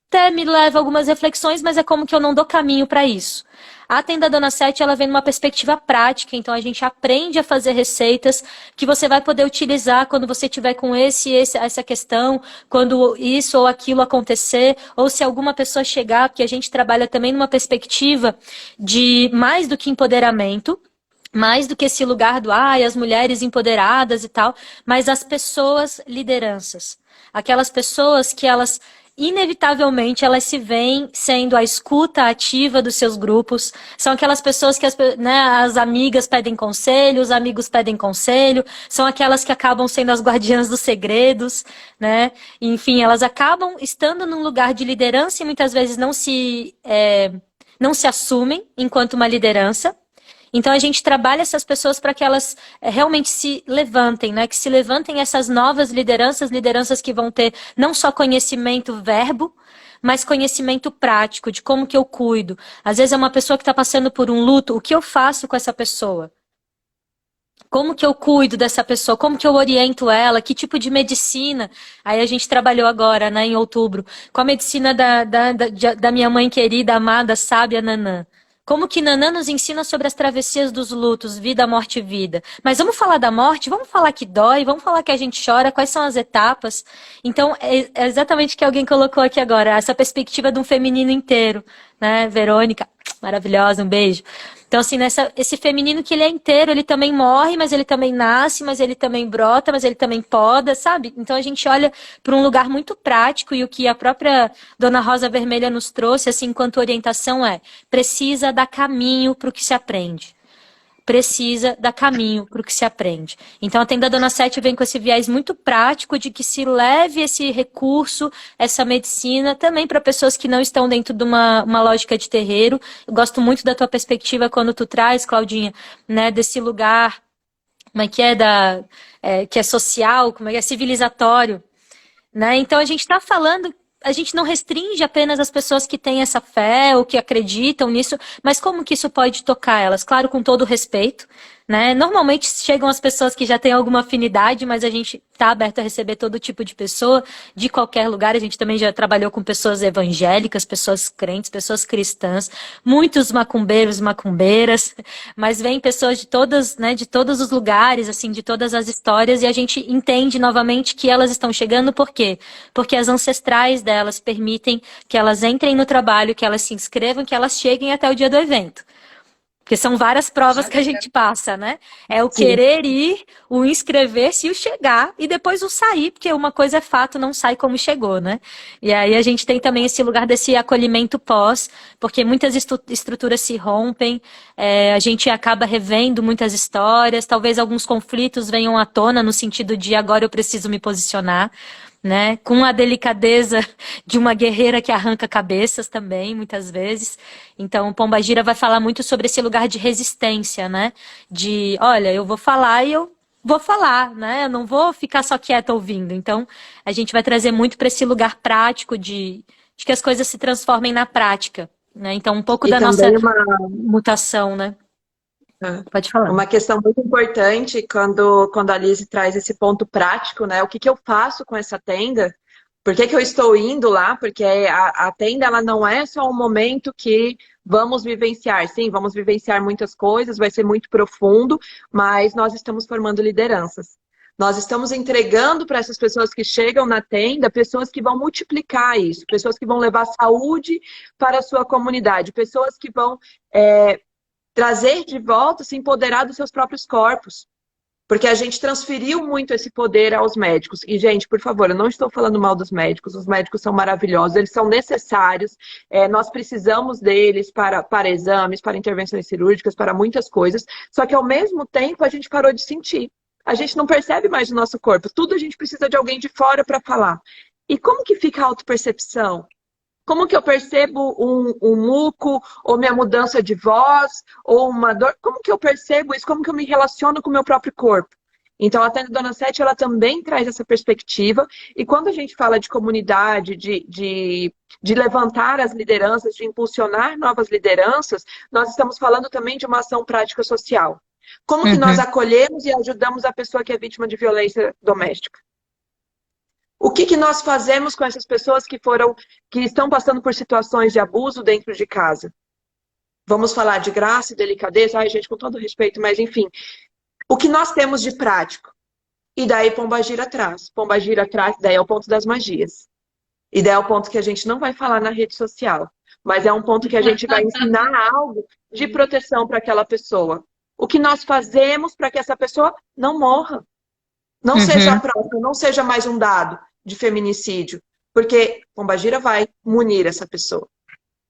até me leva a algumas reflexões, mas é como que eu não dou caminho para isso. A Tenda Dona Sete, ela vem numa perspectiva prática, então a gente aprende a fazer receitas que você vai poder utilizar quando você tiver com essa questão, quando isso ou aquilo acontecer, ou se alguma pessoa chegar, porque a gente trabalha também numa perspectiva de mais do que empoderamento, mais do que esse lugar do, as mulheres empoderadas e tal, mas as pessoas lideranças. Aquelas pessoas que elas inevitavelmente elas se veem sendo a escuta ativa dos seus grupos. São aquelas pessoas que as amigas pedem conselho, os amigos pedem conselho, são aquelas que acabam sendo as guardiãs dos segredos, né? Enfim, elas acabam estando num lugar de liderança e muitas vezes não se assumem enquanto uma liderança. Então a gente trabalha essas pessoas para que elas realmente se levantem, né? Que se levantem essas novas lideranças, lideranças que vão ter não só conhecimento verbo, mas conhecimento prático de como que eu cuido. Às vezes é uma pessoa que está passando por um luto, o que eu faço com essa pessoa? Como que eu cuido dessa pessoa? Como que eu oriento ela? Que tipo de medicina? Aí a gente trabalhou agora, né, em outubro, com a medicina da minha mãe querida, amada, sábia Nanã. Como que Nanã nos ensina sobre as travessias dos lutos, vida, morte e vida. Mas vamos falar da morte? Vamos falar que dói? Vamos falar que a gente chora? Quais são as etapas? Então, é exatamente o que alguém colocou aqui agora, essa perspectiva de um feminino inteiro, né? Verônica, maravilhosa, um beijo. Então, assim, esse feminino que ele é inteiro, ele também morre, mas ele também nasce, mas ele também brota, mas ele também poda, sabe? Então a gente olha para um lugar muito prático e o que a própria Dona Rosa Vermelha nos trouxe, assim, enquanto orientação precisa dar caminho para o que se aprende. Precisa dar caminho para o que se aprende. Então a Tenda Dona Sete vem com esse viés muito prático de que se leve esse recurso, essa medicina, também para pessoas que não estão dentro de uma lógica de terreiro. Eu gosto muito da tua perspectiva quando tu traz, Claudinha, né, desse lugar, como é que que é social, como é que é civilizatório, né? Então a gente está falando. A gente não restringe apenas as pessoas que têm essa fé ou que acreditam nisso, mas como que isso pode tocar elas? Claro, com todo o respeito, né? Normalmente chegam as pessoas que já têm alguma afinidade, mas a gente está aberto a receber todo tipo de pessoa, de qualquer lugar. A gente também já trabalhou com pessoas evangélicas, pessoas crentes, pessoas cristãs, muitos macumbeiros, macumbeiras, mas vem pessoas de todas, né, de todos os lugares, assim, de todas as histórias, e a gente entende novamente que elas estão chegando por quê? Porque as ancestrais delas permitem que elas entrem no trabalho, que elas se inscrevam, que elas cheguem até o dia do evento. Porque são várias provas que a gente passa, né? É o querer ir, o inscrever-se e o chegar, e depois o sair, porque uma coisa é fato, não sai como chegou, né? E aí a gente tem também esse lugar desse acolhimento pós, porque muitas estruturas se rompem, a gente acaba revendo muitas histórias, talvez alguns conflitos venham à tona no sentido de agora eu preciso me posicionar, né? Com a delicadeza de uma guerreira que arranca cabeças também, muitas vezes. Então, Pombagira vai falar muito sobre esse lugar de resistência, né? De, olha, eu vou falar e eu vou falar, né? Eu não vou ficar só quieta ouvindo. Então, a gente vai trazer muito para esse lugar prático de que as coisas se transformem na prática, né? Então, um pouco da nossa mutação, né? Pode falar. Uma questão muito importante quando a Liz traz esse ponto prático, né? O que eu faço com essa tenda? Por que eu estou indo lá? Porque a tenda ela não é só um momento que vamos vivenciar. Sim, vamos vivenciar muitas coisas, vai ser muito profundo, mas nós estamos formando lideranças. Nós estamos entregando para essas pessoas que chegam na tenda, pessoas que vão multiplicar isso, pessoas que vão levar saúde para a sua comunidade, pessoas que vão trazer de volta, se empoderar dos seus próprios corpos. Porque a gente transferiu muito esse poder aos médicos. E, gente, por favor, eu não estou falando mal dos médicos. Os médicos são maravilhosos, eles são necessários. Nós precisamos deles para exames, para intervenções cirúrgicas, para muitas coisas. Só que, ao mesmo tempo, a gente parou de sentir. A gente não percebe mais o nosso corpo. Tudo a gente precisa de alguém de fora para falar. E como que fica a autopercepção? Como que eu percebo um muco, ou minha mudança de voz, ou uma dor? Como que eu percebo isso? Como que eu me relaciono com o meu próprio corpo? Então, a Tenda Dona Sete, ela também traz essa perspectiva. E quando a gente fala de comunidade, de levantar as lideranças, de impulsionar novas lideranças, nós estamos falando também de uma ação prática social. Como que nós acolhemos e ajudamos a pessoa que é vítima de violência doméstica? O que nós fazemos com essas pessoas que estão passando por situações de abuso dentro de casa? Vamos falar de graça e delicadeza? Ai, gente, com todo respeito, mas enfim. O que nós temos de prático? E daí Pombagira traz. Pombagira traz, daí é o ponto das magias. E daí é o ponto que a gente não vai falar na rede social. Mas é um ponto que a gente vai ensinar algo de proteção para aquela pessoa. O que nós fazemos para que essa pessoa não morra? Não seja a próxima, não seja mais um dado de feminicídio. porque Pombagira vai munir essa pessoa.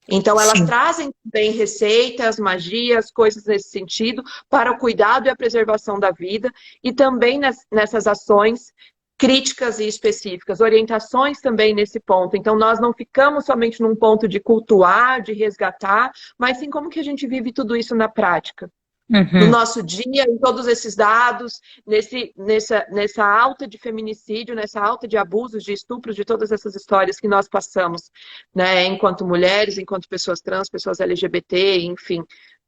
Então, elas Sim. trazem também receitas, magias, coisas nesse sentido, para o cuidado e a preservação da vida, e também nessas ações críticas e específicas, orientações também nesse ponto. Então, nós não ficamos somente num ponto de cultuar, de resgatar, mas sim como que a gente vive tudo isso na prática. No Uhum. nosso dia, em todos esses dados, nessa alta de feminicídio, nessa alta de abusos, de estupros, de todas essas histórias que nós passamos, né, enquanto mulheres, enquanto pessoas trans, pessoas LGBT, enfim,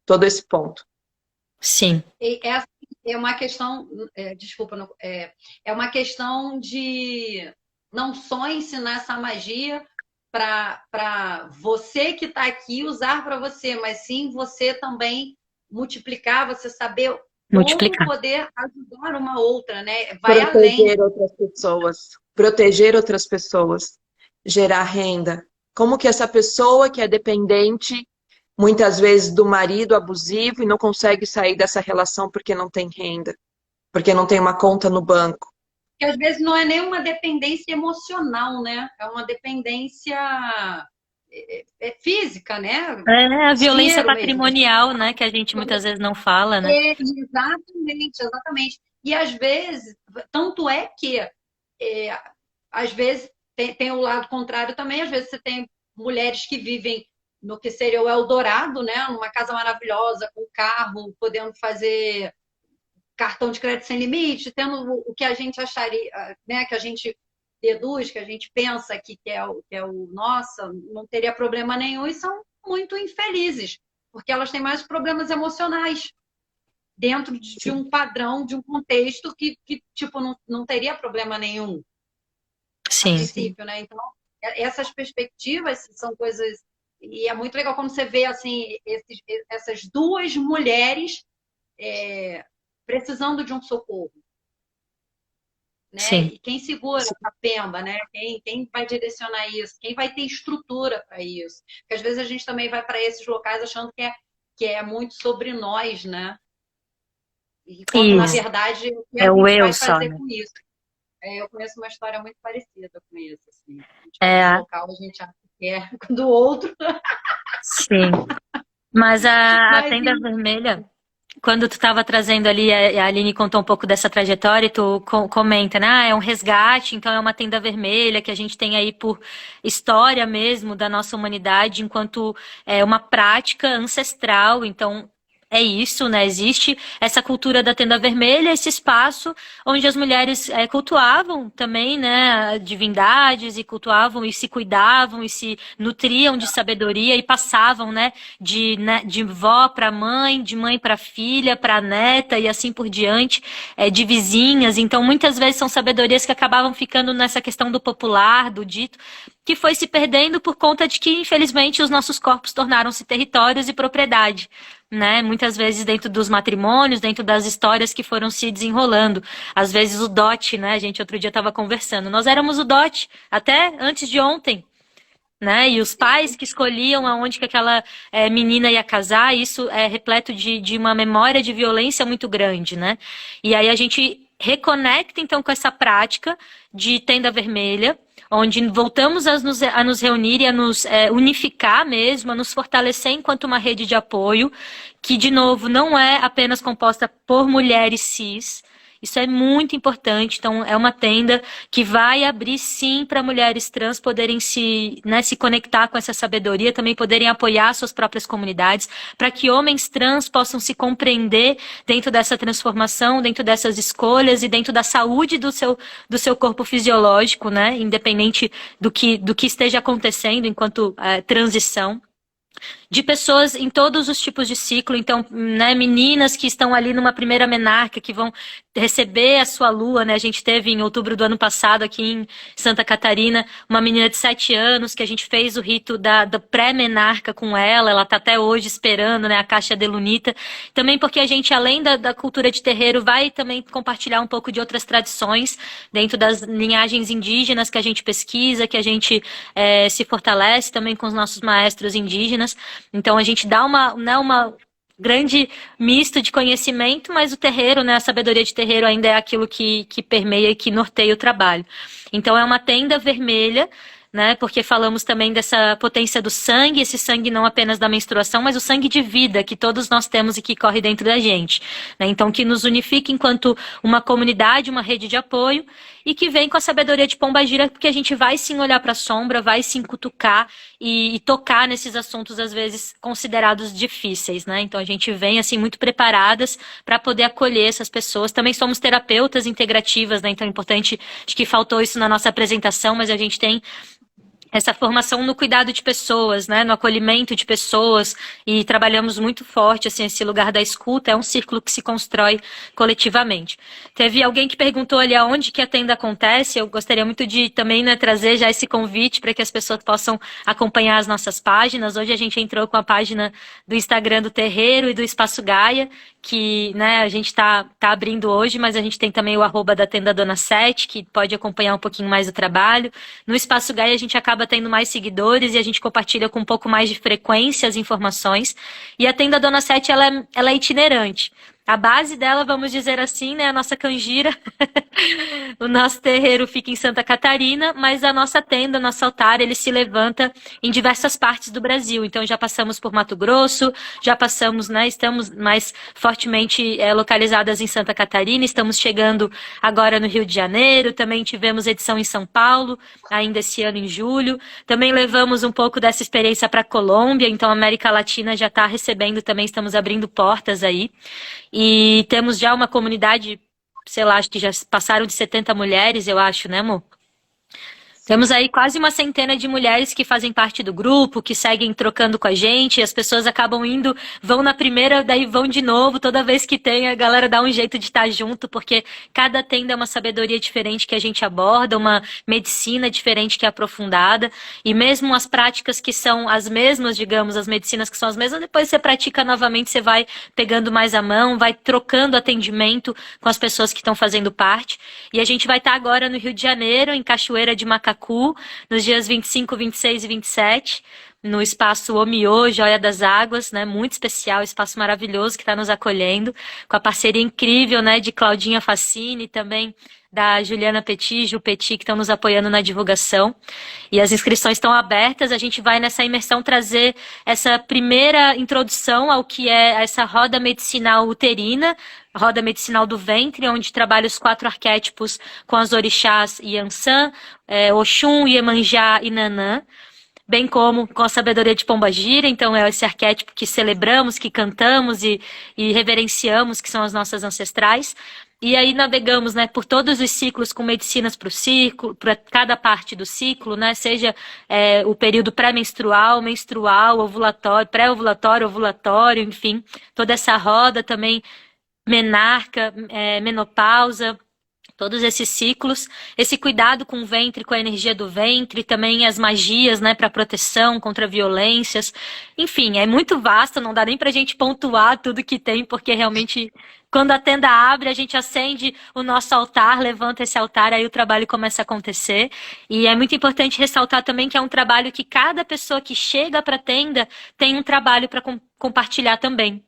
todo esse ponto. Sim. Essa é uma questão, desculpa, é uma questão de não só ensinar essa magia para você que está aqui usar para você, mas sim você também multiplicar, você saber como Multiplicar. poder ajudar uma outra, né? Vai além. Proteger outras pessoas, gerar renda. Como que essa pessoa que é dependente, muitas vezes do marido abusivo, e não consegue sair dessa relação porque não tem renda, porque não tem uma conta no banco. Que às vezes não é nem uma dependência emocional, né? É uma dependência física, né? É a violência Dinheiro mesmo. patrimonial, né? Que a gente muitas vezes não fala, né? Exatamente, exatamente. E às vezes, tanto é que às vezes tem o lado contrário também, às vezes você tem mulheres que vivem no que seria o Eldorado, né? Numa casa maravilhosa, com carro, podendo fazer cartão de crédito sem limite, tendo o que a gente acharia, né? Que a gente deduz, que a gente pensa que é o nossa, não teria problema nenhum, e são muito infelizes, porque elas têm mais problemas emocionais dentro de um padrão, de um contexto que tipo, não teria problema nenhum a Sim. princípio, né? Então, essas perspectivas são coisas... E é muito legal quando você vê, assim, essas duas mulheres precisando de um socorro. Né? Sim. E quem segura a pemba, né? Quem vai direcionar isso? Quem vai ter estrutura para isso? Porque às vezes a gente também vai para esses locais achando que é muito sobre nós, né? E quando, na Isso. verdade, o que a É o gente eu vai só, fazer né? com isso? Eu conheço uma história muito parecida com isso. Assim. A gente vai É, num local, a gente acha que é do outro. sim. Mas a Mas, tenda vermelha, quando tu estava trazendo ali, a Aline contou um pouco dessa trajetória e tu comenta, né? Ah, é um resgate, então é uma tenda vermelha que a gente tem aí por história mesmo da nossa humanidade, enquanto é uma prática ancestral, então é isso, né? Existe essa cultura da tenda vermelha, esse espaço onde as mulheres cultuavam também, né, divindades e cultuavam e se cuidavam e se nutriam de sabedoria e passavam, né, de vó para mãe, de mãe para filha, para neta e assim por diante, de vizinhas. Então, muitas vezes são sabedorias que acabavam ficando nessa questão do popular, do dito, que foi se perdendo por conta de que, infelizmente, os nossos corpos tornaram-se territórios e propriedade, né? Muitas vezes dentro dos matrimônios, dentro das histórias que foram se desenrolando. Às vezes o dote, né? A gente outro dia estava conversando. Nós éramos o dote até antes de ontem, né? E os pais que escolhiam aonde que aquela menina ia casar, isso é repleto de uma memória de violência muito grande, né? E aí a gente reconecta então com essa prática de tenda vermelha, onde voltamos a nos reunir e a nos unificar mesmo, a nos fortalecer enquanto uma rede de apoio, que, de novo, não é apenas composta por mulheres cis. Isso é muito importante. Então, é uma tenda que vai abrir, sim, para mulheres trans poderem se conectar com essa sabedoria, também poderem apoiar suas próprias comunidades, para que homens trans possam se compreender dentro dessa transformação, dentro dessas escolhas e dentro da saúde do seu corpo fisiológico, né? Independente do que esteja acontecendo enquanto transição. De pessoas em todos os tipos de ciclo, então, né, meninas que estão ali numa primeira menarca, que vão receber a sua lua, né, a gente teve em outubro do ano passado aqui em Santa Catarina, uma menina de 7 anos, que a gente fez o rito da pré-menarca com ela tá até hoje esperando, né, a caixa de lunita, também porque a gente, além da cultura de terreiro, vai também compartilhar um pouco de outras tradições, dentro das linhagens indígenas que a gente pesquisa, que a gente se fortalece também com os nossos maestros indígenas. Então a gente dá uma grande misto de conhecimento, mas o terreiro, né, a sabedoria de terreiro ainda é aquilo que permeia e que norteia o trabalho. Então é uma tenda vermelha né? Porque falamos também dessa potência do sangue, esse sangue não apenas da menstruação, mas o sangue de vida que todos nós temos e que corre dentro da gente, né? Então, que nos unifique enquanto uma comunidade, uma rede de apoio, e que vem com a sabedoria de Pombagira, porque a gente vai sim olhar para a sombra, vai sim cutucar e tocar nesses assuntos, às vezes, considerados difíceis, né? Então, a gente vem, assim, muito preparadas para poder acolher essas pessoas. Também somos terapeutas integrativas, né? Então, é importante, acho que faltou isso na nossa apresentação, mas a gente tem essa formação no cuidado de pessoas, né, no acolhimento de pessoas, e trabalhamos muito forte, assim, esse lugar da escuta é um círculo que se constrói coletivamente. Teve alguém que perguntou ali aonde que a tenda acontece, eu gostaria muito de também, né, trazer já esse convite para que as pessoas possam acompanhar as nossas páginas. Hoje a gente entrou com a página do Instagram do Terreiro e do Espaço Gaia, que, né, a gente tá abrindo hoje, mas a gente tem também o @ da Tenda Dona Sete, que pode acompanhar um pouquinho mais o trabalho. No Espaço Gaia a gente acaba tendo mais seguidores e a gente compartilha com um pouco mais de frequência as informações. E a Tenda Dona Sete, ela é itinerante. A base dela, vamos dizer assim, né, a nossa canjira, o nosso terreiro fica em Santa Catarina, mas a nossa tenda, nosso altar, ele se levanta em diversas partes do Brasil. Então já passamos por Mato Grosso, já passamos, né, estamos mais fortemente localizadas em Santa Catarina, estamos chegando agora no Rio de Janeiro, também tivemos edição em São Paulo, ainda esse ano em julho. Também levamos um pouco dessa experiência para a Colômbia, então a América Latina já está recebendo também, estamos abrindo portas aí. E temos já uma comunidade, sei lá, acho que já passaram de 70 mulheres, eu acho, né, amor? Temos aí quase uma centena de mulheres que fazem parte do grupo, que seguem trocando com a gente, e as pessoas acabam indo, vão na primeira, daí vão de novo, toda vez que tem, a galera dá um jeito de estar junto, porque cada tenda é uma sabedoria diferente que a gente aborda, uma medicina diferente que é aprofundada, e mesmo as práticas que são as mesmas, digamos, as medicinas que são as mesmas, depois você pratica novamente, você vai pegando mais a mão, vai trocando atendimento com as pessoas que estão fazendo parte, e a gente vai estar agora no Rio de Janeiro, em Cachoeira de Macacu, nos dias 25, 26 e 27, no espaço Omiô, Joia das Águas, né? Muito especial, espaço maravilhoso que está nos acolhendo, com a parceria incrível, né, de Claudinha Facini, também da Juliana Petit, Ju Petit, que estão nos apoiando na divulgação. E as inscrições estão abertas, a gente vai nessa imersão trazer essa primeira introdução ao que é essa roda medicinal uterina, roda medicinal do ventre, onde trabalha os 4 arquétipos com as orixás Yansan, Oxum, Iemanjá e Nanã, bem como com a sabedoria de Pombagira. Então é esse arquétipo que celebramos, que cantamos e reverenciamos, que são as nossas ancestrais. E aí navegamos, né, por todos os ciclos com medicinas para o ciclo, para cada parte do ciclo, né, seja o período pré-menstrual, menstrual, ovulatório, pré-ovulatório, ovulatório, enfim, toda essa roda também, menarca, menopausa, todos esses ciclos, esse cuidado com o ventre, com a energia do ventre, também as magias, né, para proteção contra violências, enfim, é muito vasto, não dá nem para a gente pontuar tudo que tem, porque realmente, quando a tenda abre, a gente acende o nosso altar, levanta esse altar, aí o trabalho começa a acontecer, e é muito importante ressaltar também que é um trabalho que cada pessoa que chega para a tenda tem um trabalho para compartilhar também.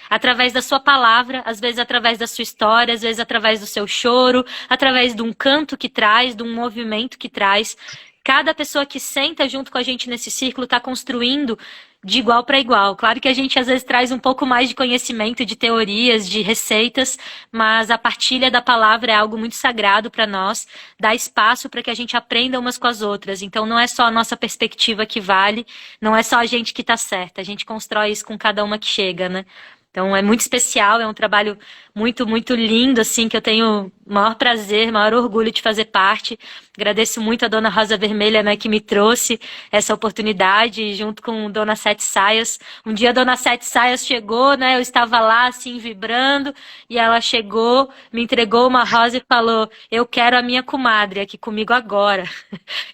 Através da sua palavra, às vezes através da sua história, às vezes através do seu choro, através de um canto que traz, de um movimento que traz. Cada pessoa que senta junto com a gente nesse círculo está construindo de igual para igual. Claro que a gente às vezes traz um pouco mais de conhecimento, de teorias, de receitas, mas a partilha da palavra é algo muito sagrado para nós, dá espaço para que a gente aprenda umas com as outras. Então não é só a nossa perspectiva que vale, não é só a gente que está certa, a gente constrói isso com cada uma que chega, né? Então é muito especial, é um trabalho muito, muito lindo, assim, que eu tenho o maior prazer, maior orgulho de fazer parte. Agradeço muito a Dona Rosa Vermelha, né, que me trouxe essa oportunidade, junto com Dona Sete Saias. Um dia a Dona Sete Saias chegou, né, eu estava lá, assim, vibrando, e ela chegou, me entregou uma rosa e falou: eu quero a minha comadre aqui comigo agora,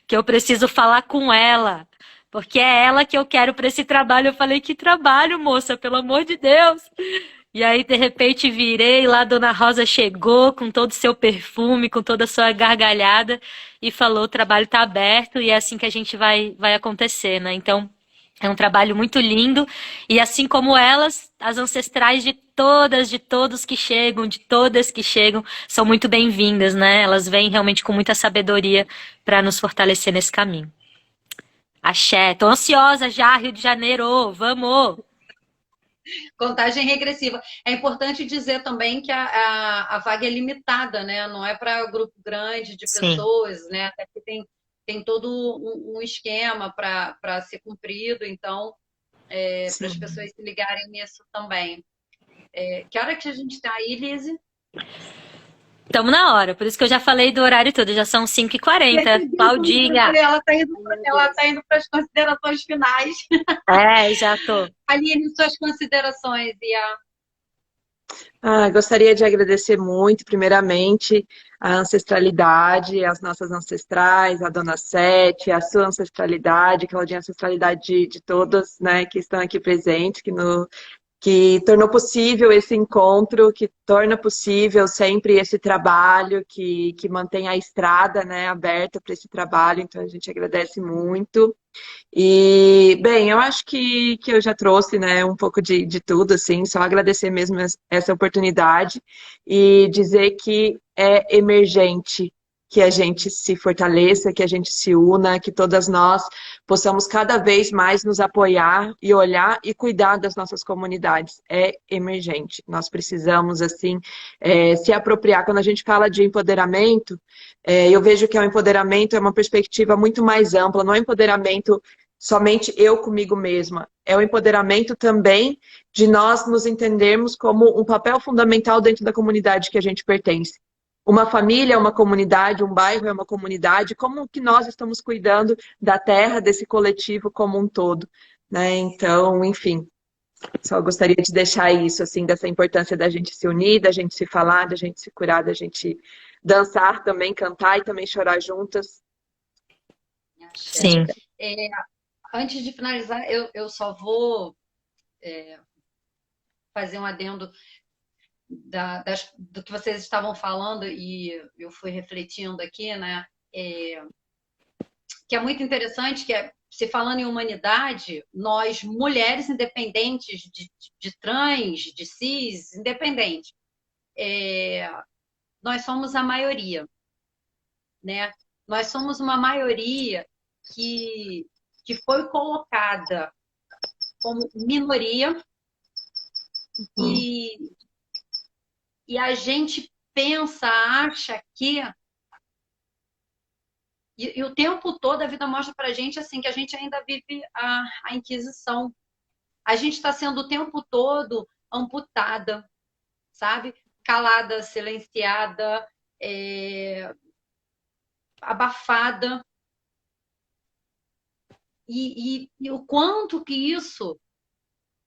que eu preciso falar com ela. Porque é ela que eu quero para esse trabalho. Eu falei: que trabalho, moça, pelo amor de Deus. E aí, de repente, virei lá, a Dona Rosa chegou com todo o seu perfume, com toda a sua gargalhada e falou: o trabalho está aberto e é assim que a gente vai acontecer, né? Então, é um trabalho muito lindo. E assim como elas, as ancestrais de todas, de todos que chegam, de todas que chegam, são muito bem-vindas, né? Elas vêm realmente com muita sabedoria para nos fortalecer nesse caminho. Axé. Tô ansiosa já, Rio de Janeiro. Vamos! Contagem regressiva. É importante dizer também que a vaga é limitada, né? Não é para grupo grande de Sim, pessoas, né? Até que tem todo um esquema para ser cumprido, então, para as sim. pessoas se ligarem nisso também. Que hora que a gente está aí, Lizzie? estamos na hora. Por isso que eu já falei do horário todo. Já são 5h40. Percebi quando eu Claudinha. falei, Ai, meu ela Deus. tá indo para as considerações finais. É, já tô. Aline, suas considerações, e a Gostaria de agradecer muito, primeiramente, a ancestralidade, as nossas ancestrais, a Dona Sete, a sua ancestralidade, Claudinha, a ancestralidade de todas, né, que estão aqui presentes, que tornou possível esse encontro, que torna possível sempre esse trabalho, que mantém a estrada, né, aberta para esse trabalho, então a gente agradece muito. E, bem, eu acho que eu já trouxe, né, um pouco de tudo, assim, só agradecer mesmo essa oportunidade e dizer que é emergente que a gente se fortaleça, que a gente se una, que todas nós possamos cada vez mais nos apoiar e olhar e cuidar das nossas comunidades. É emergente. Nós precisamos, assim, se apropriar. Quando a gente fala de empoderamento, eu vejo que o empoderamento é uma perspectiva muito mais ampla, não é empoderamento somente eu comigo mesma. É o empoderamento também de nós nos entendermos como um papel fundamental dentro da comunidade que a gente pertence. Uma família é uma comunidade, um bairro é uma comunidade, como que nós estamos cuidando da terra, desse coletivo como um todo, né? Então, enfim, só gostaria de deixar isso, assim, dessa importância da gente se unir, da gente se falar, da gente se curar, da gente dançar também, cantar e também chorar juntas. Acho Sim. que antes de finalizar, eu só vou fazer um adendo do que vocês estavam falando e eu fui refletindo aqui, né? Que é muito interessante, que é, se falando em humanidade, nós, mulheres independentes de trans, de cis, independente, nós somos a maioria, né? Nós somos uma maioria que foi colocada como minoria e, e a gente pensa, acha que e o tempo todo a vida mostra pra gente assim que a gente ainda vive a Inquisição. A gente está sendo o tempo todo amputada, sabe? Calada, silenciada, abafada. E o quanto que isso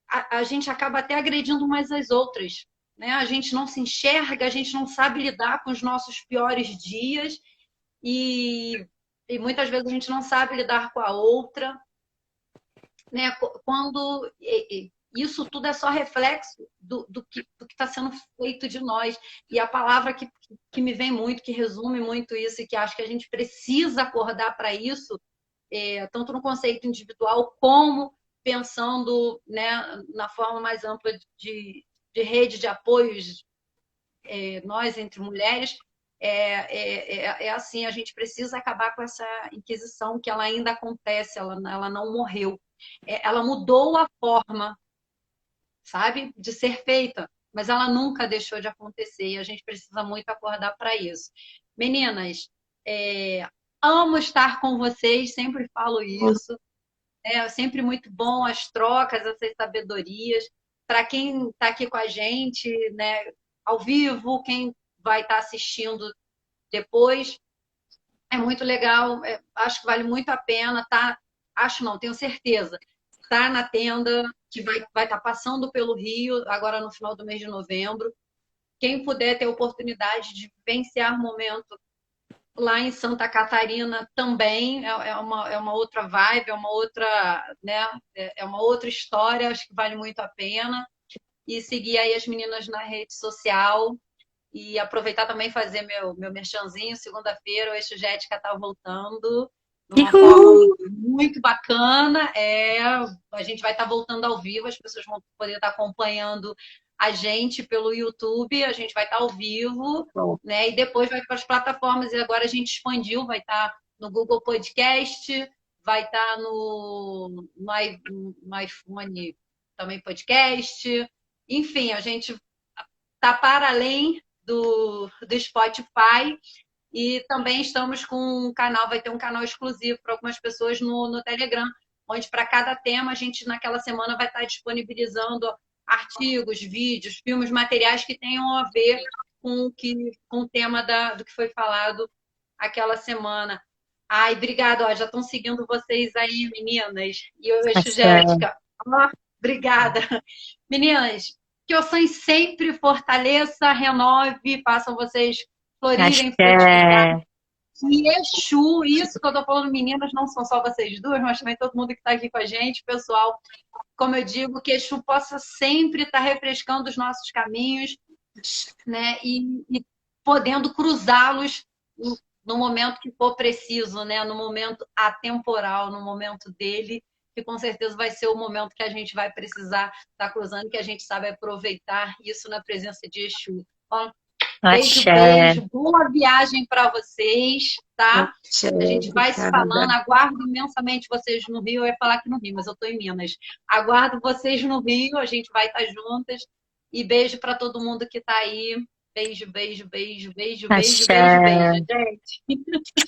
a gente acaba até agredindo umas às outras. Né? A gente não se enxerga, a gente não sabe lidar com os nossos piores dias e, e muitas vezes a gente não sabe lidar com a outra. Né? Quando isso tudo é só reflexo do que está sendo feito de nós. E a palavra que me vem muito, que resume muito isso e que acho que a gente precisa acordar para isso, tanto no conceito individual como pensando, né, na forma mais ampla de rede de apoios, nós entre mulheres, assim, a gente precisa acabar com essa inquisição que ela ainda acontece, ela não morreu. Ela mudou a forma, sabe, de ser feita, mas ela nunca deixou de acontecer e a gente precisa muito acordar para isso. Meninas, amo estar com vocês, sempre falo isso. É sempre muito bom as trocas, essas sabedorias. Para quem está aqui com a gente, né, ao vivo, quem vai estar assistindo depois, é muito legal. Acho que vale muito a pena, tá? Acho não, tenho certeza. Tá na tenda, que vai estar passando pelo Rio, agora no final do mês de novembro. Quem puder ter a oportunidade de vivenciar o momento lá em Santa Catarina também é uma outra vibe, é uma outra, né? É uma outra história, acho que vale muito a pena. E seguir aí as meninas na rede social e aproveitar também fazer meu merchanzinho. Segunda-feira, o Eixo Jética está voltando de uma forma Uhul! muito bacana. A gente vai estar voltando ao vivo, as pessoas vão poder estar acompanhando a gente pelo YouTube, a gente vai estar ao vivo, bom. né? E depois vai para as plataformas, e agora a gente expandiu, vai estar no Google Podcast, vai estar no iPhone também podcast. Enfim, a gente está para além do Spotify. E também estamos com um canal, vai ter um canal exclusivo para algumas pessoas no Telegram, onde para cada tema a gente naquela semana vai estar disponibilizando artigos, vídeos, filmes, materiais que tenham a ver com o tema do que foi falado aquela semana. Ai, obrigada, ó, já estão seguindo vocês aí, meninas. E eu, Jéssica, obrigada. Meninas, que o sonho sempre fortaleça, renove, façam vocês florirem, frutificar. E Exu, isso que eu tô falando, meninas, não são só vocês duas, mas também todo mundo que está aqui com a gente, pessoal. Como eu digo, que Exu possa sempre estar refrescando os nossos caminhos, né? E podendo cruzá-los no momento que for preciso, né? No momento atemporal, no momento dele, que com certeza vai ser o momento que a gente vai precisar estar cruzando, que a gente sabe aproveitar isso na presença de Exu. Bom, beijo, beijo. Boa viagem para vocês, tá? A gente vai se falando. Aguardo imensamente vocês no Rio. Eu ia falar que no Rio, mas eu estou em Minas. Aguardo vocês no Rio. A gente vai estar juntas. E beijo para todo mundo que está aí. Beijo, beijo, beijo, beijo, beijo, beijo, beijo, gente.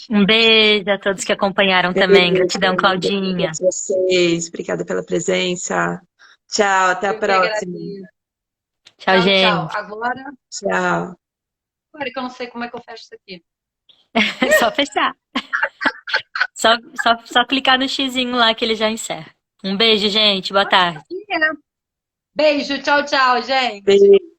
Um beijo a todos que acompanharam também. Gratidão, Claudinha. Obrigada a vocês. Obrigada pela presença. Tchau, até a próxima. Tchau, gente. Tchau. Agora. Tchau. Agora que eu não sei como é que eu fecho isso aqui. Só fechar. Só clicar no xizinho lá que ele já encerra. Um beijo, gente. Boa tarde. Beijo, tchau, tchau, gente. Beijo.